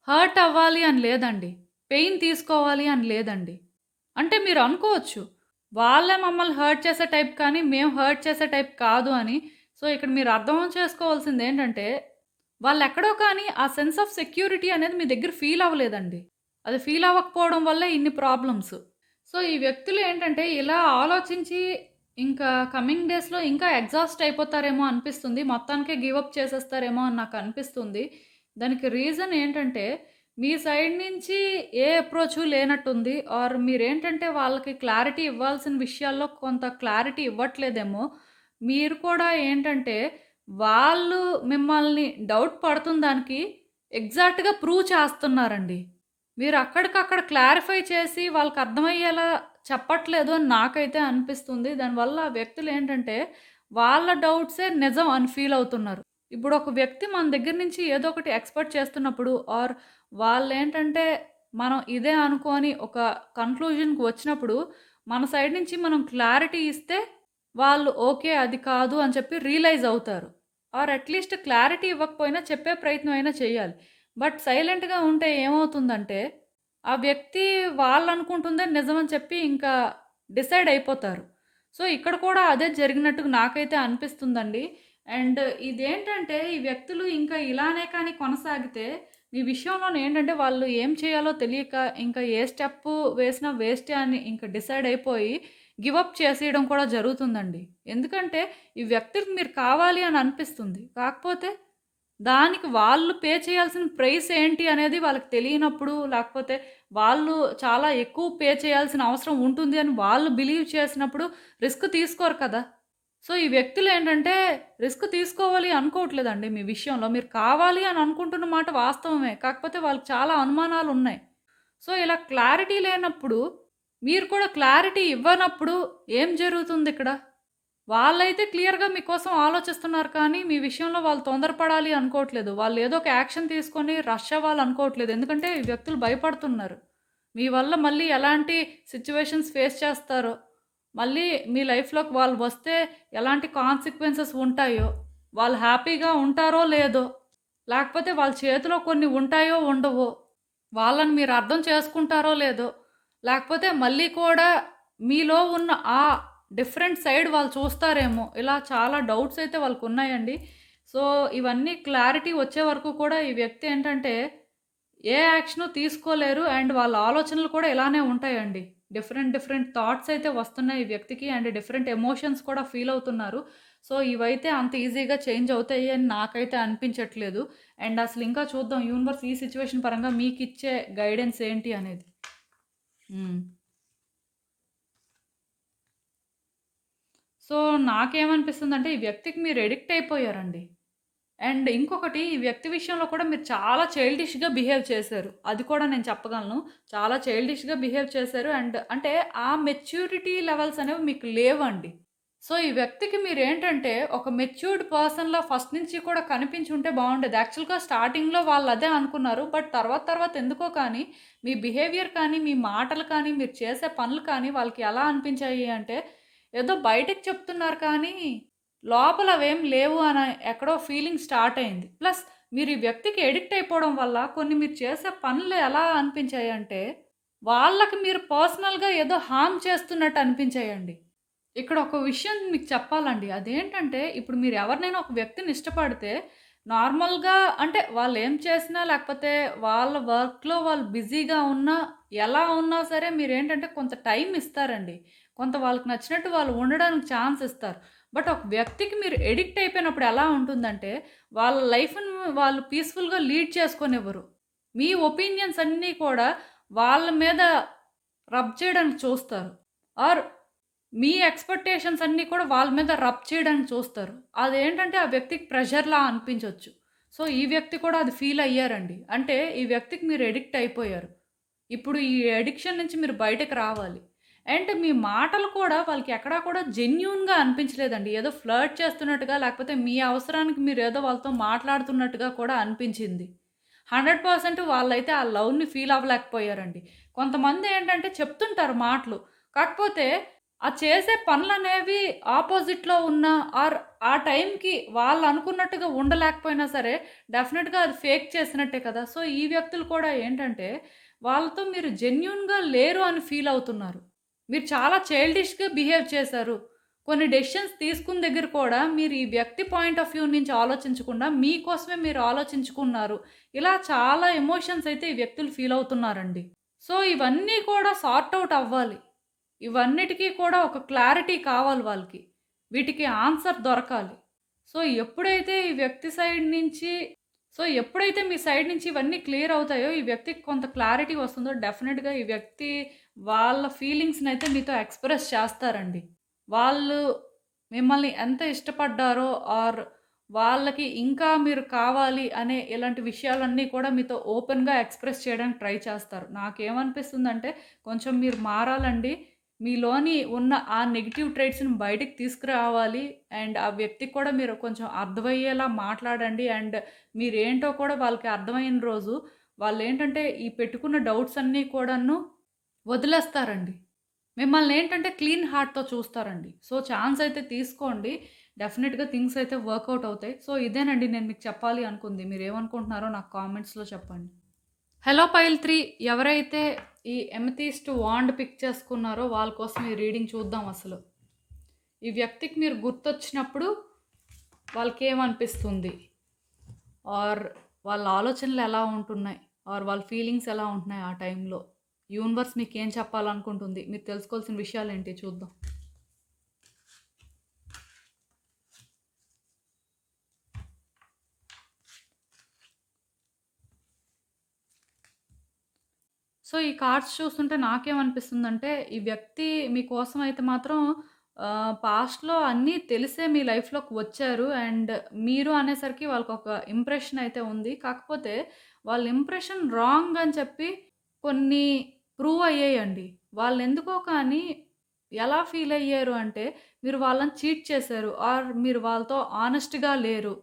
హర్ట్ అవ్వాలి అని లేదండి. పెయిన్ తీసుకోవాలి అని లేదండి. అంటే మీరు అనుకోవచ్చు. వాళ్ళే మమ్మల్ని హర్ట్ చేసే టైప్ కానీ, మేము హర్ట్ చేసే టైప్ కాదు అని. సో, ఇక్కడ మీరు అర్థం చేసుకోవాల్సిందేంటంటే, వాళ్ళెక్కడో కానీ ఆ సెన్స్ ఆఫ్ సెక్యూరిటీ అనేది మీ దగ్గర ఫీల్ అవ్వలేదండి. అది ఫీల్ అవ్వకపోవడం వల్లే ఇన్ని ప్రాబ్లమ్స్. సో, ఈ వ్యక్తులు ఏంటంటే ఇలా ఆలోచించి ఇంకా కమింగ్ డేస్‌లో ఇంకా ఎగ్జాస్ట్ అయిపోతారేమో అనిపిస్తుంది. మొత్తానికే గివ్ అప్ చేసేస్తారేమో అని నాకు అనిపిస్తుంది. దానికి రీజన్ ఏంటంటే, మీ సైడ్ నుంచి ఏ అప్రోచు లేనట్టుంది. ఆర్ మీరేంటంటే వాళ్ళకి క్లారిటీ ఇవ్వాల్సిన విషయాల్లో కొంత క్లారిటీ ఇవ్వట్లేదేమో. మీరు కూడా ఏంటంటే, వాళ్ళు మిమ్మల్ని డౌట్ పడుతున్న దానికి ఎగ్జాక్ట్‌గా ప్రూవ్ చేస్తున్నారండి. మీరు అక్కడికక్కడ క్లారిఫై చేసి వాళ్ళకి అర్థమయ్యేలా చెప్పట్లేదు అని నాకైతే అనిపిస్తుంది. దానివల్ల ఆ వ్యక్తులేంటంటే, వాళ్ళ డౌట్సే నిజం అని ఫీల్ అవుతున్నారు. ఇప్పుడు ఒక వ్యక్తి మన దగ్గర నుంచి ఏదో ఒకటి ఎక్స్‌పెక్ట్ చేస్తున్నప్పుడు ఆర్ వాళ్ళేంటంటే, మనం ఇదే అనుకోని ఒక కన్క్లూజన్‌కి వచ్చినప్పుడు, మన సైడ్ నుంచి మనం క్లారిటీ ఇస్తే, వాళ్ళు ఓకే. అది కాదు అని చెప్పి రియలైజ్ అవుతారు. ఆర్ అట్‌లీస్ట్ క్లారిటీ ఇవ్వకపోయినా చెప్పే ప్రయత్నం అయినా చేయాలి. బట్ సైలెంట్‌గా ఉంటే ఏమవుతుందంటే, ఆ వ్యక్తి వాళ్ళనుకుంటుందే నిజమని చెప్పి ఇంకా డిసైడ్ అయిపోతారు. సో, ఇక్కడ కూడా అదే జరిగినట్టుగా నాకైతే అనిపిస్తుందండి. అండ్ ఇదేంటంటే, ఈ వ్యక్తులు ఇంకా ఇలానే కానీ కొనసాగితే, మీ విషయంలోనేంటంటే వాళ్ళు ఏం చేయాలో తెలియక, ఇంకా ఏ స్టెప్పు వేసినా వేస్టే అని ఇంక డిసైడ్ అయిపోయి, గివ్ అప్ చేసేయడం కూడా జరుగుతుందండి. ఎందుకంటే, ఈ వ్యక్తులకు మీరు కావాలి అని అనిపిస్తుంది. కాకపోతే దానికి వాళ్ళు పే చేయాల్సిన ప్రైస్ ఏంటి అనేది వాళ్ళకి తెలియనప్పుడు, లేకపోతే వాళ్ళు చాలా ఎక్కువ పే చేయాల్సిన అవసరం ఉంటుంది అని వాళ్ళు బిలీవ్ చేసినప్పుడు రిస్క్ తీసుకోరు కదా! సో, ఈ వ్యక్తులేంటంటే రిస్క్ తీసుకోవాలి అనుకోవట్లేదండి మీ విషయంలో. మీరు కావాలి అని అనుకుంటున్న మాట వాస్తవమే. కాకపోతే వాళ్ళకి చాలా అనుమానాలున్నాయి. సో, ఇలా క్లారిటీ లేనప్పుడు, మీరు కూడా క్లారిటీ ఇవ్వనప్పుడు ఏం జరుగుతుందిక్కడ? వాళ్ళైతే క్లియర్‌గా మీకోసం ఆలోచిస్తున్నారు కానీ, మీ విషయంలో వాళ్ళు తొందరపడాలి అనుకోవట్లేదు. వాళ్ళు ఏదో ఒక యాక్షన్ తీసుకొని రష్ అవ్వాలనుకోవట్లేదు. ఎందుకంటే ఈ వ్యక్తులు భయపడుతున్నారు. మీ వల్ల మళ్ళీ ఎలాంటి సిట్యుయేషన్స్ ఫేస్ చేస్తారో, మళ్ళీ మీ లైఫ్‌లోకి వాళ్ళు వస్తే ఎలాంటి కాన్సిక్వెన్సెస్ ఉంటాయో, వాళ్ళు హ్యాపీగా ఉంటారో లేదో, లేకపోతే వాళ్ళ చేతిలో కొన్ని ఉంటాయో ఉండవో, వాళ్ళని మీరు అర్థం చేసుకుంటారో లేదో, లేకపోతే మళ్ళీ కూడా మీలో ఉన్న ఆ డిఫరెంట్ సైడ్ వాళ్ళు చూస్తారేమో. ఇలా చాలా డౌట్స్ అయితే వాళ్ళకున్నాయండి. సో, ఇవన్నీ క్లారిటీ వచ్చే వరకు కూడా ఈ వ్యక్తి ఏంటంటే, ఏ యాక్షను తీసుకోలేరు. అండ్ వాళ్ళ ఆలోచనలు కూడా ఇలానే ఉంటాయండి. డిఫరెంట్, డిఫరెంట్ థాట్స్ అయితే వస్తున్నాయి ఈ వ్యక్తికి. అండ్ డిఫరెంట్ ఎమోషన్స్ కూడా ఫీల్ అవుతున్నారు. సో, ఇవైతే అంత ఈజీగా చేంజ్ అవుతాయి అని నాకైతే అనిపించట్లేదు. అండ్ అసలు ఇంకా చూద్దాం యూనివర్స్ ఈ సిట్యుయేషన్ పరంగా మీకిచ్చే గైడెన్స్ ఏంటి అనేది. హ్మ్. సో, నాకేమనిపిస్తుందంటే ఈ వ్యక్తికి మీరు అడిక్ట్ అయిపోయారండి. అండ్ ఇంకొకటి ఈ వ్యక్తి విషయంలో కూడా మీరు చాలా చైల్డిష్‌గా బిహేవ్ చేశారు. అది కూడా నేను చెప్పగలను. చాలా చైల్డిష్‌గా బిహేవ్ చేశారు. అండ్ అంటే ఆ మెచ్యూరిటీ లెవెల్స్ అనేవి మీకు లేవండి. సో, ఈ వ్యక్తికి మీరేంటంటే ఒక మెచ్యూర్డ్ పర్సన్‌లా ఫస్ట్ నుంచి కూడా కనిపించుంటే బావుండేది. యాక్చువల్‌గా స్టార్టింగ్‌లో వాళ్ళు అదే అనుకున్నారు. బట్ తర్వాత తర్వాత ఎందుకో కానీ మీ బిహేవియర్ కానీ, మీ మాటలు కానీ, మీరు చేసే పనులు కానీ వాళ్ళకి ఎలా అనిపించాయి అంటే ఏదో బయటకి చెప్తున్నారు కానీ లోపల అవేం లేవు అని ఎక్కడో ఫీలింగ్ స్టార్ట్ అయింది. ప్లస్ మీరు ఈ వ్యక్తికి అడిక్ట్ అయిపోవడం వల్ల కొన్ని మీరు చేసే పనులు ఎలా అనిపించాయంటే, వాళ్ళకి మీరు పర్సనల్‌గా ఏదో హార్మ్ చేస్తున్నట్టు అనిపించాయండి. ఇక్కడ ఒక విషయం మీకు చెప్పాలండి. అదేంటంటే ఇప్పుడు మీరు ఎవరినైనా ఒక వ్యక్తిని ఇష్టపడితే నార్మల్‌గా అంటే వాళ్ళేం చేసినా లేకపోతే వాళ్ళ వర్క్‌లో వాళ్ళు బిజీగా ఉన్నా, ఎలా ఉన్నా సరే మీరేంటంటే కొంత టైం ఇస్తారండి. కొంత వాళ్ళకి నచ్చినట్టు వాళ్ళు ఉండడానికి ఛాన్స్ ఇస్తారు. బట్ ఒక వ్యక్తికి మీరు అడిక్ట్ అయిపోయినప్పుడు ఎలా ఉంటుందంటే, వాళ్ళ లైఫ్‌ని వాళ్ళు పీస్‌ఫుల్‌గా లీడ్ చేసుకోనివ్వరు. మీ ఒపీనియన్స్ అన్నీ కూడా వాళ్ళ మీద రబ్ చేయడానికి చూస్తారు. ఆర్ మీ ఎక్స్‌పెక్టేషన్స్ అన్నీ కూడా వాళ్ళ మీద రబ్ చేయడానికి చూస్తారు. అదేంటంటే ఆ వ్యక్తికి ప్రెషర్‌లా అనిపించొచ్చు. సో, ఈ వ్యక్తి కూడా అది ఫీల్ అయ్యారండి. అంటే ఈ వ్యక్తికి మీరు అడిక్ట్ అయిపోయారు. ఇప్పుడు ఈ అడిక్షన్ నుంచి మీరు బయటకి రావాలి. అండ్ మీ మాటలు కూడా వాళ్ళకి ఎక్కడా కూడా జెన్యూన్‌గా అనిపించలేదండి. ఏదో ఫ్లర్ట్ చేస్తున్నట్టుగా లేకపోతే మీ అవసరానికి మీరేదో వాళ్ళతో మాట్లాడుతున్నట్టుగా కూడా అనిపించింది. 100% వాళ్ళైతే ఆ లవ్‌ని ఫీల్ అవ్వలేకపోయారండి. కొంతమంది ఏంటంటే చెప్తుంటారు మాటలు. కాకపోతే ఆ చేసే పనులనేవి ఆపోజిట్‌లో ఉన్న ఆర్ ఆ టైంకి వాళ్ళనుకున్నట్టుగా ఉండలేకపోయినా సరే డెఫినిట్‌గా అది ఫేక్ చేసినట్టే కదా! సో, ఈ వ్యక్తులు కూడా ఏంటంటే వాళ్ళతో మీరు జెన్యూన్‌గా లేరు అని ఫీల్ అవుతున్నారు. మీరు చాలా చైల్డిష్‌గా బిహేవ్ చేశారు. కొన్ని డెసిషన్స్ తీసుకున్న దగ్గర కూడా మీరు ఈ వ్యక్తి పాయింట్ ఆఫ్ వ్యూ నుంచి ఆలోచించకుండా మీకోసమే మీరు ఆలోచించుకున్నారు. ఇలా చాలా ఎమోషన్స్ అయితే ఈ వ్యక్తులు ఫీల్ అవుతున్నారండి. సో, ఇవన్నీ కూడా సార్ట్ ఔట్ అవ్వాలి. ఇవన్నిటికి కూడా ఒక క్లారిటీ కావాలి వాళ్ళకి. వీటికి ఆన్సర్ దొరకాలి. సో, ఎప్పుడైతే ఈ వ్యక్తి సైడ్ నుంచి ఎప్పుడైతే మీ సైడ్ నుంచి ఇవన్నీ క్లియర్ అవుతాయో, ఈ వ్యక్తికి కొంత క్లారిటీ వస్తుందో డెఫినిట్‌గా ఈ వ్యక్తి వాళ్ళ ఫీలింగ్స్‌నైతే మీతో ఎక్స్‌ప్రెస్ చేస్తారండి. వాళ్ళు మిమ్మల్ని ఎంత ఇష్టపడ్డారో ఆర్ వాళ్ళకి ఇంకా మీరు కావాలి అనే ఇలాంటి విషయాలన్నీ కూడా మీతో ఓపెన్‌గా ఎక్స్‌ప్రెస్ చేయడానికి ట్రై చేస్తారు. నాకేమనిపిస్తుందంటే కొంచెం మీరు మారాలండి. మీలోని ఉన్న ఆ నెగెటివ్ ట్రైట్స్‌ని బయటికి తీసుకురావాలి. అండ్ ఆ వ్యక్తికి కూడా మీరు కొంచెం అర్థమయ్యేలా మాట్లాడండి. అండ్ మీరేంటో కూడా వాళ్ళకి అర్థమైన రోజు వాళ్ళేంటంటే ఈ పెట్టుకున్న డౌట్స్ అన్నీ కూడాను వదిలేస్తారండి. మిమ్మల్నేంటంటే క్లీన్ హార్ట్‌తో చూస్తారండి. సో, ఛాన్స్ అయితే తీసుకోండి. డెఫినిట్‌గా థింగ్స్ అయితే వర్కౌట్ అవుతాయి. సో, ఇదేనండి నేను మీకు చెప్పాలి అనుకుంది. మీరేమనుకుంటున్నారో నాకు కామెంట్స్‌లో చెప్పండి. హలో పైల్ 3 ఎవరైతే ఈ ఎమెథిస్ట్ వాండ్ పిక్ చేసుకున్నారో వాళ్ళ కోసం ఈ రీడింగ్ చూద్దాం అసలు. ఈ వ్యక్తికి మీరు గుర్తొచ్చినప్పుడు వాళ్ళకేమనిపిస్తుంది? ఆర్ వాళ్ళ ఆలోచనలు ఎలా ఉంటున్నాయి? ఆర్ వాళ్ళ ఫీలింగ్స్ ఎలా ఉంటున్నాయి ఆ టైంలో? యూనివర్స్ మీకేం చెప్పాలనుకుంటుంది? మీరు తెలుసుకోవాల్సిన విషయాలేంటి చూద్దాం. సో, ఈ కార్డ్స్ చూస్తుంటే నాకేమనిపిస్తుందంటే, ఈ వ్యక్తి మీకోసం అయితే మాత్రం పాస్ట్‌లో అన్నీ తెలిసే మీ లైఫ్‌లోకి వచ్చారు. అండ్ మీరు అనేసరికి వాళ్ళకొక ఇంప్రెషన్ అయితే ఉంది. కాకపోతే వాళ్ళ ఇంప్రెషన్ రాంగ్ అని చెప్పి కొన్ని ప్రూవ్ అయ్యాయండి. వాళ్ళెందుకో కానీ ఎలా ఫీల్ అయ్యారు అంటే, మీరు వాళ్ళని చీట్ చేశారు. ఆర్ మీరు వాళ్ళతో హానెస్ట్‌గా లేరు.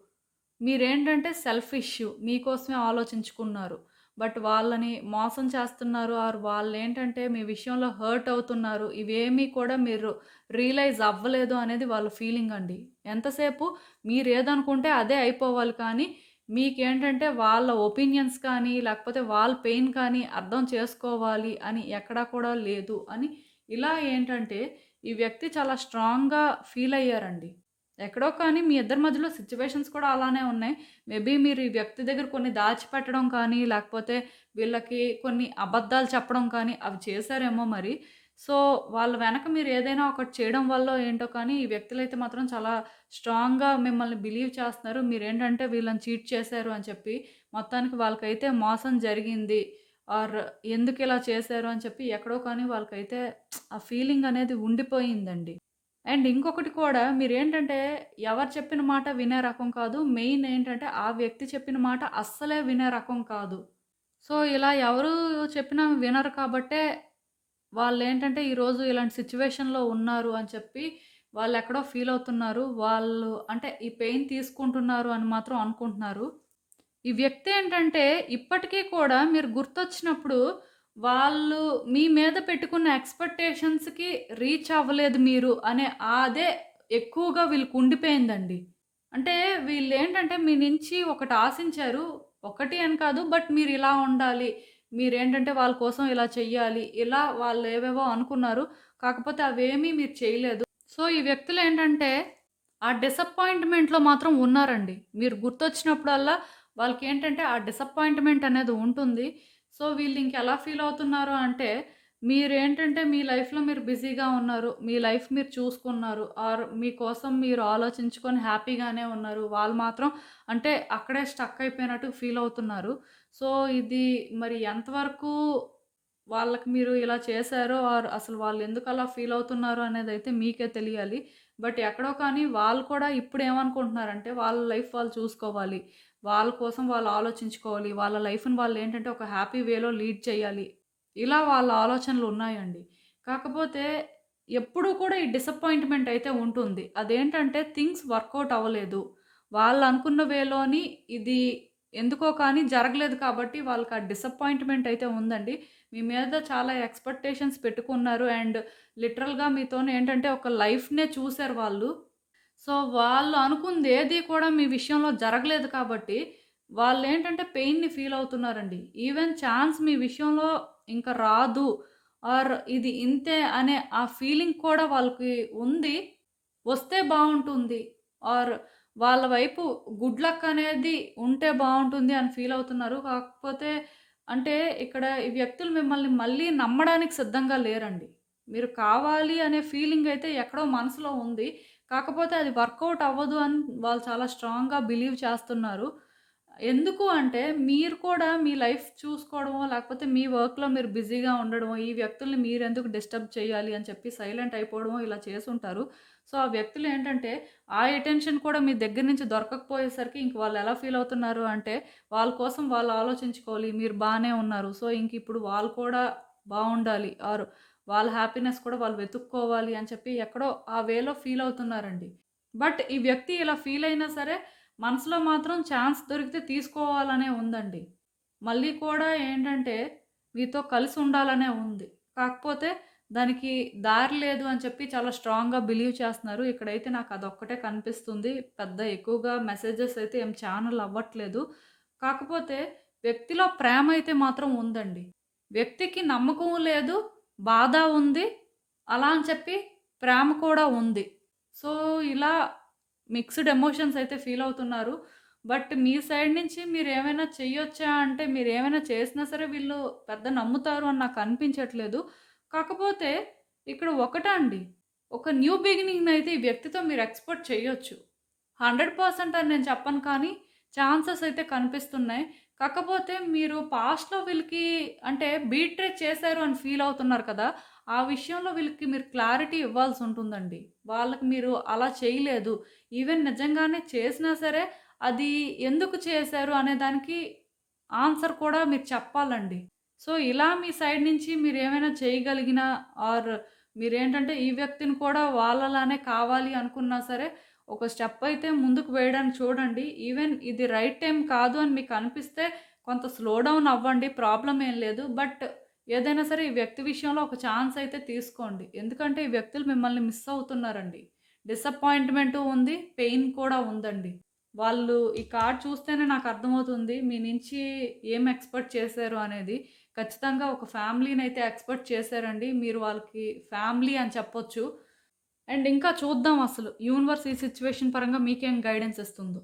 మీరేంటంటే సెల్ఫిష్. మీకోసమే ఆలోచించుకున్నారు. బట్ వాళ్ళని మోసం చేస్తున్నారు. ఆర్ వాళ్ళేంటంటే మీ విషయంలో హర్ట్ అవుతున్నారు. ఇవేమీ కూడా మీరు రియలైజ్ అవ్వలేదు అనేది వాళ్ళ ఫీలింగ్ అండి. ఎంతసేపు మీరేదనుకుంటే అదే అయిపోవాలి కానీ, మీకేంటంటే వాళ్ళ ఒపీనియన్స్ కానీ, లేకపోతే వాళ్ళ పెయిన్ కానీ అర్థం చేసుకోవాలి అని ఎక్కడా కూడా లేదు అని ఇలా ఏంటంటే ఈ వ్యక్తి చాలా స్ట్రాంగ్‌గా ఫీల్ అయ్యారండి. ఎక్కడో కానీ మీ ఇద్దరి మధ్యలో సిట్యుయేషన్స్ కూడా అలానే ఉన్నాయి. మేబీ మీరు ఈ వ్యక్తి దగ్గర కొన్ని దాచిపెట్టడం కానీ, లేకపోతే వీళ్ళకి కొన్ని అబద్ధాలు చెప్పడం కానీ అవి చేశారేమో మరి. సో, వాళ్ళ వెనక మీరు ఏదైనా ఒకటి చేయడం వల్లో ఏంటో కానీ, ఈ వ్యక్తులైతే మాత్రం చాలా స్ట్రాంగ్‌గా మిమ్మల్ని బిలీవ్ చేస్తున్నారు. మీరేంటంటే వీళ్ళని చీట్ చేశారు అని చెప్పి. మొత్తానికి వాళ్ళకైతే మోసం జరిగింది. ఆర్ ఎందుకిలా చేశారు అని చెప్పి ఎక్కడో కానీ వాళ్ళకైతే ఆ ఫీలింగ్ అనేది ఉండిపోయిందండి. అండ్ ఇంకొకటి కూడా మీరేంటంటే ఎవరు చెప్పిన మాట వినే రకం కాదు. మెయిన్ ఏంటంటే ఆ వ్యక్తి చెప్పిన మాట అస్సలే వినే రకం కాదు. సో, ఇలా ఎవరు చెప్పినా వినరు కాబట్టే వాళ్ళేంటంటే ఈరోజు ఇలాంటి సిట్యుయేషన్‌లో ఉన్నారు అని చెప్పి వాళ్ళెక్కడో ఫీల్ అవుతున్నారు. వాళ్ళు అంటే ఈ పెయిన్ తీసుకుంటున్నారు అని మాత్రం అనుకుంటున్నారు. ఈ వ్యక్తి ఏంటంటే ఇప్పటికీ కూడా మీరు గుర్తొచ్చినప్పుడు వాళ్ళు మీ మీద పెట్టుకున్న ఎక్స్‌పెక్టేషన్స్‌కి రీచ్ అవ్వలేదు మీరు అనే అదే ఎక్కువగా వీళ్ళకి ఉండిపోయిందండి. అంటే వీళ్ళేంటంటే మీ నుంచి ఒకటి ఆశించారు. ఒకటి అని కాదు బట్ మీరిలా ఉండాలి. మీరేంటంటే వాళ్ళ కోసం ఇలా చెయ్యాలి. ఇలా వాళ్ళేవేవో అనుకున్నారు. కాకపోతే అవేమీ మీరు చేయలేదు. సో, ఈ వ్యక్తులేంటంటే ఆ డిసప్పాయింట్‌మెంట్‌లో మాత్రం ఉన్నారండి. మీరు గుర్తొచ్చినప్పుడల్లా వాళ్ళకేంటంటే ఆ డిసప్పాయింట్‌మెంట్ అనేది ఉంటుంది. సో, వీళ్ళు ఇంకెలా ఫీల్ అవుతున్నారు అంటే, మీరేంటంటే మీ లైఫ్‌లో మీరు బిజీగా ఉన్నారు. మీ లైఫ్ మీరు చూసుకున్నారు. ఆర్ మీకోసం మీరు ఆలోచించుకొని హ్యాపీగానే ఉన్నారు. వాళ్ళు మాత్రం అంటే అక్కడే స్టక్ అయిపోయినట్టు ఫీల్ అవుతున్నారు. సో, ఇది మరి ఎంతవరకు వాళ్ళకి మీరు ఇలా చేశారో ఆర్ అసలు వాళ్ళెందుకలా ఫీల్ అవుతున్నారో అనేదైతే మీకే తెలియాలి. బట్ ఎక్కడో కానీ వాళ్ళు కూడా ఇప్పుడేమనుకుంటున్నారంటే వాళ్ళ లైఫ్ వాళ్ళు చూసుకోవాలి. వాళ్ళ కోసం వాళ్ళు ఆలోచించుకోవాలి. వాళ్ళ లైఫ్‌ని వాళ్ళేంటంటే ఒక హ్యాపీ వేలో లీడ్ చేయాలి. ఇలా వాళ్ళ ఆలోచనలున్నాయండి. కాకపోతే ఎప్పుడూ కూడా ఈ డిసప్పాయింట్‌మెంట్ అయితే ఉంటుంది. అదేంటంటే థింగ్స్ వర్కౌట్ అవ్వలేదు. వాళ్ళనుకున్న వేలోని ఇది ఎందుకో కానీ జరగలేదు కాబట్టి వాళ్ళకి ఆ డిసప్పాయింట్‌మెంట్ అయితే ఉందండి. మీ మీద చాలా ఎక్స్‌పెక్టేషన్స్ పెట్టుకున్నారు. అండ్ లిటరల్‌గా మీతోనేంటంటే ఒక లైఫ్‌నే చూసారు వాళ్ళు. సో, వాళ్ళు అనుకుందేది కూడా మీ విషయంలో జరగలేదు కాబట్టి, వాళ్ళేంటంటే పెయిన్‌ని ఫీల్ అవుతున్నారండి. ఈవెన్ ఛాన్స్ మీ విషయంలో ఇంక రాదు ఆర్ ఇది ఇంతే అనే ఆ ఫీలింగ్ కూడా వాళ్ళకి ఉంది. వస్తే బావుంటుంది. ఆర్ వాళ్ళ వైపు గుడ్ లక్ అనేది ఉంటే బావుంటుంది అని ఫీల్ అవుతున్నారు. కాకపోతే అంటే ఇక్కడ ఈ వ్యక్తులు మిమ్మల్ని మళ్ళీ నమ్మడానికి సిద్ధంగా లేరండి. మీరు కావాలి అనే ఫీలింగ్ అయితే ఎక్కడో మనసులో ఉంది. కాకపోతే అది వర్కౌట్ అవ్వదు అని వాళ్ళు చాలా స్ట్రాంగ్‌గా బిలీవ్ చేస్తున్నారు. ఎందుకు అంటే మీరు కూడా మీ లైఫ్ చూసుకోవడమో, లేకపోతే మీ వర్క్‌లో మీరు బిజీగా ఉండడమో, ఈ వ్యక్తుల్ని మీరెందుకు డిస్టర్బ్ చేయాలి అని చెప్పి సైలెంట్ అయిపోవడమో ఇలా చేసుంటారు. సో, ఆ వ్యక్తులు ఏంటంటే ఆ అటెన్షన్ కూడా మీ దగ్గర నుంచి దొరకకపోయేసరికి ఇంక వాళ్ళు ఎలా ఫీల్ అవుతున్నారు అంటే, వాళ్ళ కోసం వాళ్ళు ఆలోచించుకోవాలి. మీరు బానే ఉన్నారు. సో, ఇంకిప్పుడు వాళ్ళు కూడా బావుండాలి. ఆర్ వాళ్ళ హ్యాపీనెస్ కూడా వాళ్ళు వెతుక్కోవాలి అని చెప్పి ఎక్కడో ఆ వేలో ఫీల్ అవుతున్నారండి. బట్ ఈ వ్యక్తి ఇలా ఫీల్ అయినా సరే మనసులో మాత్రం ఛాన్స్ దొరికితే తీసుకోవాలనే ఉందండి. మళ్ళీ కూడా ఏంటంటే మీతో కలిసి ఉండాలనే ఉంది. కాకపోతే దానికి దారి లేదు అని చెప్పి చాలా స్ట్రాంగ్‌గా బిలీవ్ చేస్తున్నారు. ఇక్కడైతే నాకు అదొక్కటే కనిపిస్తుంది. పెద్ద ఎక్కువగా మెసేజెస్ అయితే ఏం ఛానెల్ అవ్వట్లేదు. కాకపోతే వ్యక్తిలో ప్రేమ అయితే మాత్రం ఉందండి. వ్యక్తికి నమ్మకం లేదు, బాధ ఉంది. అలా అని చెప్పి ప్రేమ కూడా ఉంది. సో, ఇలా మిక్స్డ్ ఎమోషన్స్ అయితే ఫీల్ అవుతున్నారు. బట్ మీ సైడ్ నుంచి మీరేమైనా చెయ్యొచ్చా అంటే మీరేమైనా చేసినా సరే వీళ్ళు పెద్ద నమ్ముతారు అని నాకు అనిపించట్లేదు. కాకపోతే ఇక్కడ ఒకటండి. ఒక న్యూ బిగినింగ్‌నయితే ఈ వ్యక్తితో మీరు ఎక్స్‌పెక్ట్ చేయొచ్చు. 100% అని నేను చెప్పను కానీ, ఛాన్సెస్ అయితే కనిపిస్తున్నాయి. కాకపోతే మీరు పాస్ట్‌లో వీళ్ళకి అంటే బీట్రే చేశారు అని ఫీల్ అవుతున్నారు కదా! ఆ విషయంలో వీళ్ళకి మీరు క్లారిటీ ఇవ్వాల్సుంటుందండి. వాళ్ళకి మీరు అలా చేయలేదు. ఈవెన్ నిజంగానే చేసినా సరే, అది ఎందుకు చేశారు అనే దానికి ఆన్సర్ కూడా మీరు చెప్పాలండి. సో, ఇలా మీ సైడ్ నుంచి మీరేమైనా చేయగలిగినా ఆర్ మీరేంటంటే ఈ వ్యక్తిని కూడా వాళ్ళలానే కావాలి అనుకున్నా సరే, ఒక స్టెప్ అయితే ముందుకు వేయడానికి చూడండి. ఈవెన్ ఇది రైట్ టైమ్ కాదు అని మీకు అనిపిస్తే కొంత స్లో డౌన్ అవ్వండి. ప్రాబ్లమ్ ఏం లేదు. బట్ ఏదైనా సరే ఈ వ్యక్తి విషయంలో ఒక ఛాన్స్ అయితే తీసుకోండి. ఎందుకంటే ఈ వ్యక్తులు మిమ్మల్ని మిస్ అవుతున్నారండి. డిసప్పాయింట్‌మెంటు ఉంది. పెయిన్ కూడా ఉందండి. వాళ్ళు ఈ కార్డ్ చూస్తేనే నాకు అర్థమవుతుంది. మీ నుంచి ఏం ఎక్స్‌పెక్ట్ చేశారు అనేది. ఖచ్చితంగా ఒక ఫ్యామిలీనైతే ఎక్స్‌పెక్ట్ చేశారండి. మీరు వాళ్ళకి ఫ్యామిలీ అని చెప్పొచ్చు. అండ్ ఇంకా చూద్దాం అసలు యూనివర్స్ ఈ సిట్యుయేషన్ పరంగా మీకేం గైడెన్స్ ఇస్తుందో.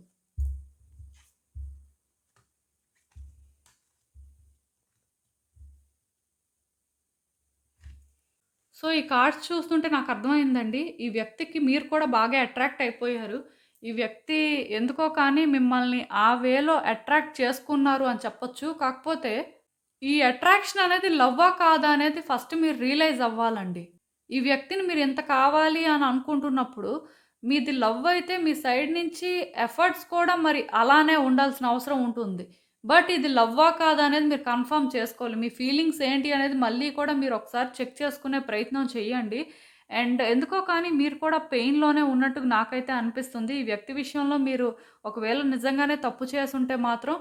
సో, ఈ కార్డ్స్ చూస్తుంటే నాకర్థమైందండి. ఈ వ్యక్తికి మీరు కూడా బాగా అట్రాక్ట్ అయిపోయారు. ఈ వ్యక్తి ఎందుకో కానీ మిమ్మల్ని ఆ వేలో అట్రాక్ట్ చేసుకున్నారు అని చెప్పొచ్చు. కాకపోతే ఈ అట్రాక్షన్ అనేది లవ్వా? కాదా? అనేది ఫస్ట్ మీరు రియలైజ్ అవ్వాలండి. ఈ వ్యక్తిని మీరు ఇంత కావాలి అని అనుకుంటున్నప్పుడు, మీది లవ్ అయితే మీ సైడ్ నుంచి ఎఫర్ట్స్ కూడా మరి అలానే ఉండాల్సిన అవసరం ఉంటుంది. బట్ ఇది లవ్వా? కాదా? అనేది మీరు కన్ఫర్మ్ చేసుకోవాలి. మీ ఫీలింగ్స్ ఏంటి అనేది మళ్ళీ కూడా మీరు ఒకసారి చెక్ చేసుకునే ప్రయత్నం చేయండి. అండ్ ఎందుకో కానీ మీరు కూడా పెయిన్‌లోనే ఉన్నట్టు నాకైతే అనిపిస్తుంది. ఈ వ్యక్తి విషయంలో మీరు ఒకవేళ నిజంగానే తప్పు చేసుంటే మాత్రం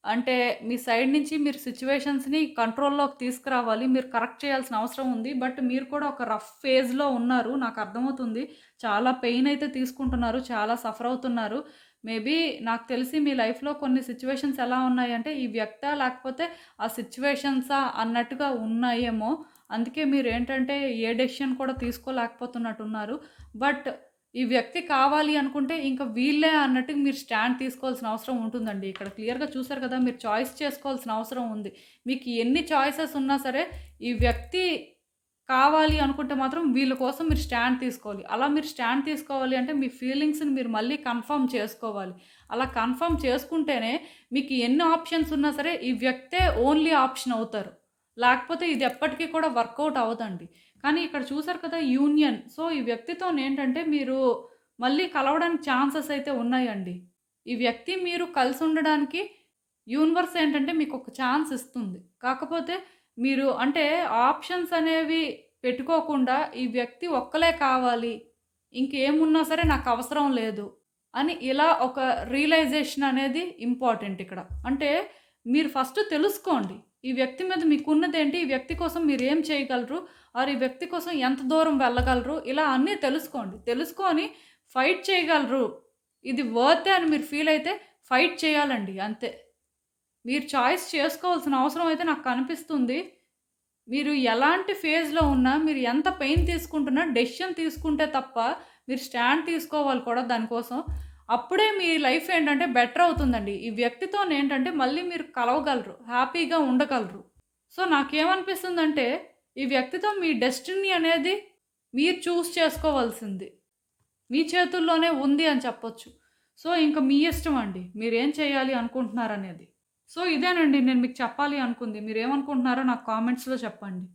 అంటే మీ సైడ్ నుంచి మీరు సిట్యుయేషన్స్‌ని కంట్రోల్‌లోకి తీసుకురావాలి. మీరు కరెక్ట్ చేయాల్సిన అవసరం ఉంది. బట్ మీరు కూడా ఒక రఫ్ ఫేజ్‌లో ఉన్నారు. నాకు అర్థమవుతుంది. చాలా పెయిన్ అయితే తీసుకుంటున్నారు. చాలా సఫర్ అవుతున్నారు. మేబీ నాకు తెలిసి మీ లైఫ్‌లో కొన్ని సిట్యుయేషన్స్ ఎలా ఉన్నాయంటే, ఈ వ్యక్తా లేకపోతే ఆ సిట్యుయేషన్సా అన్నట్టుగా ఉన్నాయేమో. అందుకే మీరేంటంటే ఏ డెసిషన్ కూడా తీసుకోలేకపోతున్నట్టున్నారు. బట్ ఈ వ్యక్తి కావాలి అనుకుంటే ఇంక వీళ్ళే అన్నట్టుగా మీరు స్టాండ్ తీసుకోవాల్సిన అవసరం ఉంటుందండి. ఇక్కడ క్లియర్‌గా చూసారు కదా! మీరు చాయిస్ చేసుకోవాల్సిన అవసరం ఉంది. మీకు ఎన్ని చాయిసెస్ ఉన్నా సరే, ఈ వ్యక్తి కావాలి అనుకుంటే మాత్రం వీళ్ళ కోసం మీరు స్టాండ్ తీసుకోవాలి. అలా మీరు స్టాండ్ తీసుకోవాలి అంటే మీ ఫీలింగ్స్‌ని మీరు మళ్ళీ కన్ఫర్మ్ చేసుకోవాలి. అలా కన్ఫర్మ్ చేసుకుంటేనే మీకు ఎన్ని ఆప్షన్స్ ఉన్నా సరే ఈ వ్యక్తే ఓన్లీ ఆప్షన్ అవుతారు. లేకపోతే ఇది ఎప్పటికి కూడా వర్కౌట్ అవ్వదండి. కానీ ఇక్కడ చూసారు కదా యూనియన్. సో, ఈ వ్యక్తితోనేంటంటే మీరు మళ్ళీ కలవడానికి ఛాన్సెస్ అయితే ఉన్నాయండి. ఈ వ్యక్తి మీరు కలిసి ఉండడానికి యూనివర్స్ ఏంటంటే మీకొక ఛాన్స్ ఇస్తుంది. కాకపోతే మీరు అంటే ఆప్షన్స్ అనేవి పెట్టుకోకుండా ఈ వ్యక్తి ఒక్కలే కావాలి. ఇంకేమున్నా సరే నాకవసరం లేదు అని ఇలా ఒక రియలైజేషన్ అనేది ఇంపార్టెంట్ ఇక్కడ. అంటే మీరు ఫస్ట్ తెలుసుకోండి. ఈ వ్యక్తి మీద మీకున్నదేంటి? ఈ వ్యక్తి కోసం మీరేం చేయగలరు? ఆర్ ఈ వ్యక్తి కోసం ఎంత దూరం వెళ్ళగలరు? ఇలా అన్నీ తెలుసుకోండి. తెలుసుకొని ఫైట్ చేయగలరు. ఇది వర్తే అని మీరు ఫీల్ అయితే ఫైట్ చేయాలండి అంతే. మీరు చాయిస్ చేసుకోవాల్సిన అవసరం అయితే నాకు కనిపిస్తుంది. మీరు ఎలాంటి ఫేజ్‌లో ఉన్నా, మీరు ఎంత పెయిన్ తీసుకుంటున్నా డెసిషన్ తీసుకుంటే తప్ప, మీరు స్టాండ్ తీసుకోవాలి కూడా దానికోసం. అప్పుడే మీ లైఫ్ ఏంటంటే బెటర్ అవుతుందండి. ఈ వ్యక్తితోనేంటంటే మళ్ళీ మీరు కలవగలరు. హ్యాపీగా ఉండగలరు. సో, నాకేమనిపిస్తుందంటే, ఈ వ్యక్తితో మీ డెస్టినీ అనేది మీరు చూజ్ చేసుకోవాల్సింది. మీ చేతుల్లోనే ఉంది అని చెప్పొచ్చు. సో, ఇంక మీ ఇష్టం అండి. మీరేం చేయాలి అనుకుంటున్నారనేది. సో, ఇదేనండి నేను మీకు చెప్పాలి అనుకుంది. మీరేమనుకుంటున్నారో నాకు కామెంట్స్‌లో చెప్పండి.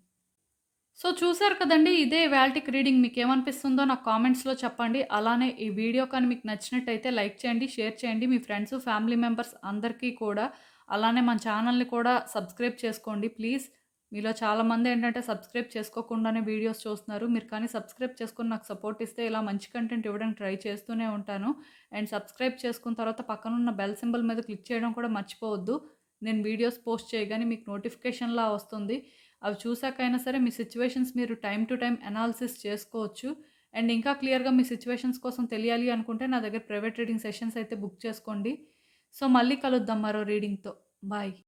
సో, చూసారు కదండీ! ఇదే ఇవాల్టికి రీడింగ్. మీకేమనిపిస్తుందో నాకు కామెంట్స్‌లో చెప్పండి. అలానే ఈ వీడియో కానీ మీకు నచ్చినట్టయితే లైక్ చేయండి, షేర్ చేయండి. మీ ఫ్రెండ్స్, ఫ్యామిలీ మెంబర్స్ అందరికీ కూడా అలానే మన ఛానల్‌ని కూడా సబ్స్క్రైబ్ చేసుకోండి ప్లీజ్. మీలో చాలామంది ఏంటంటే సబ్స్క్రైబ్ చేసుకోకుండానే వీడియోస్ చూస్తున్నారు. మీరు కానీ సబ్స్క్రైబ్ చేసుకొని నాకు సపోర్ట్ ఇస్తే ఇలా మంచి కంటెంట్ ఇవ్వడానికి ట్రై చేస్తూనే ఉంటాను. అండ్ సబ్స్క్రైబ్ చేసుకున్న తర్వాత పక్కనున్న బెల్ సింబల్ మీద క్లిక్ చేయడం కూడా మర్చిపోవద్దు. నేను వీడియోస్ పోస్ట్ చేయగానే మీకు నోటిఫికేషన్‌లా వస్తుంది. అవి చూసాకైనా సరే మీ సిట్యుయేషన్స్ మీరు టైమ్ టు టైమ్ అనాలిసిస్ చేసుకోవచ్చు. అండ్ ఇంకా క్లియర్‌గా మీ సిట్యుయేషన్స్ కోసం తెలియాలి అనుకుంటే నా దగ్గర ప్రైవేట్ రీడింగ్ సెషన్స్ అయితే బుక్ చేసుకోండి. సో, మళ్ళీ కలుద్దాం మరో రీడింగ్‌తో. బాయ్.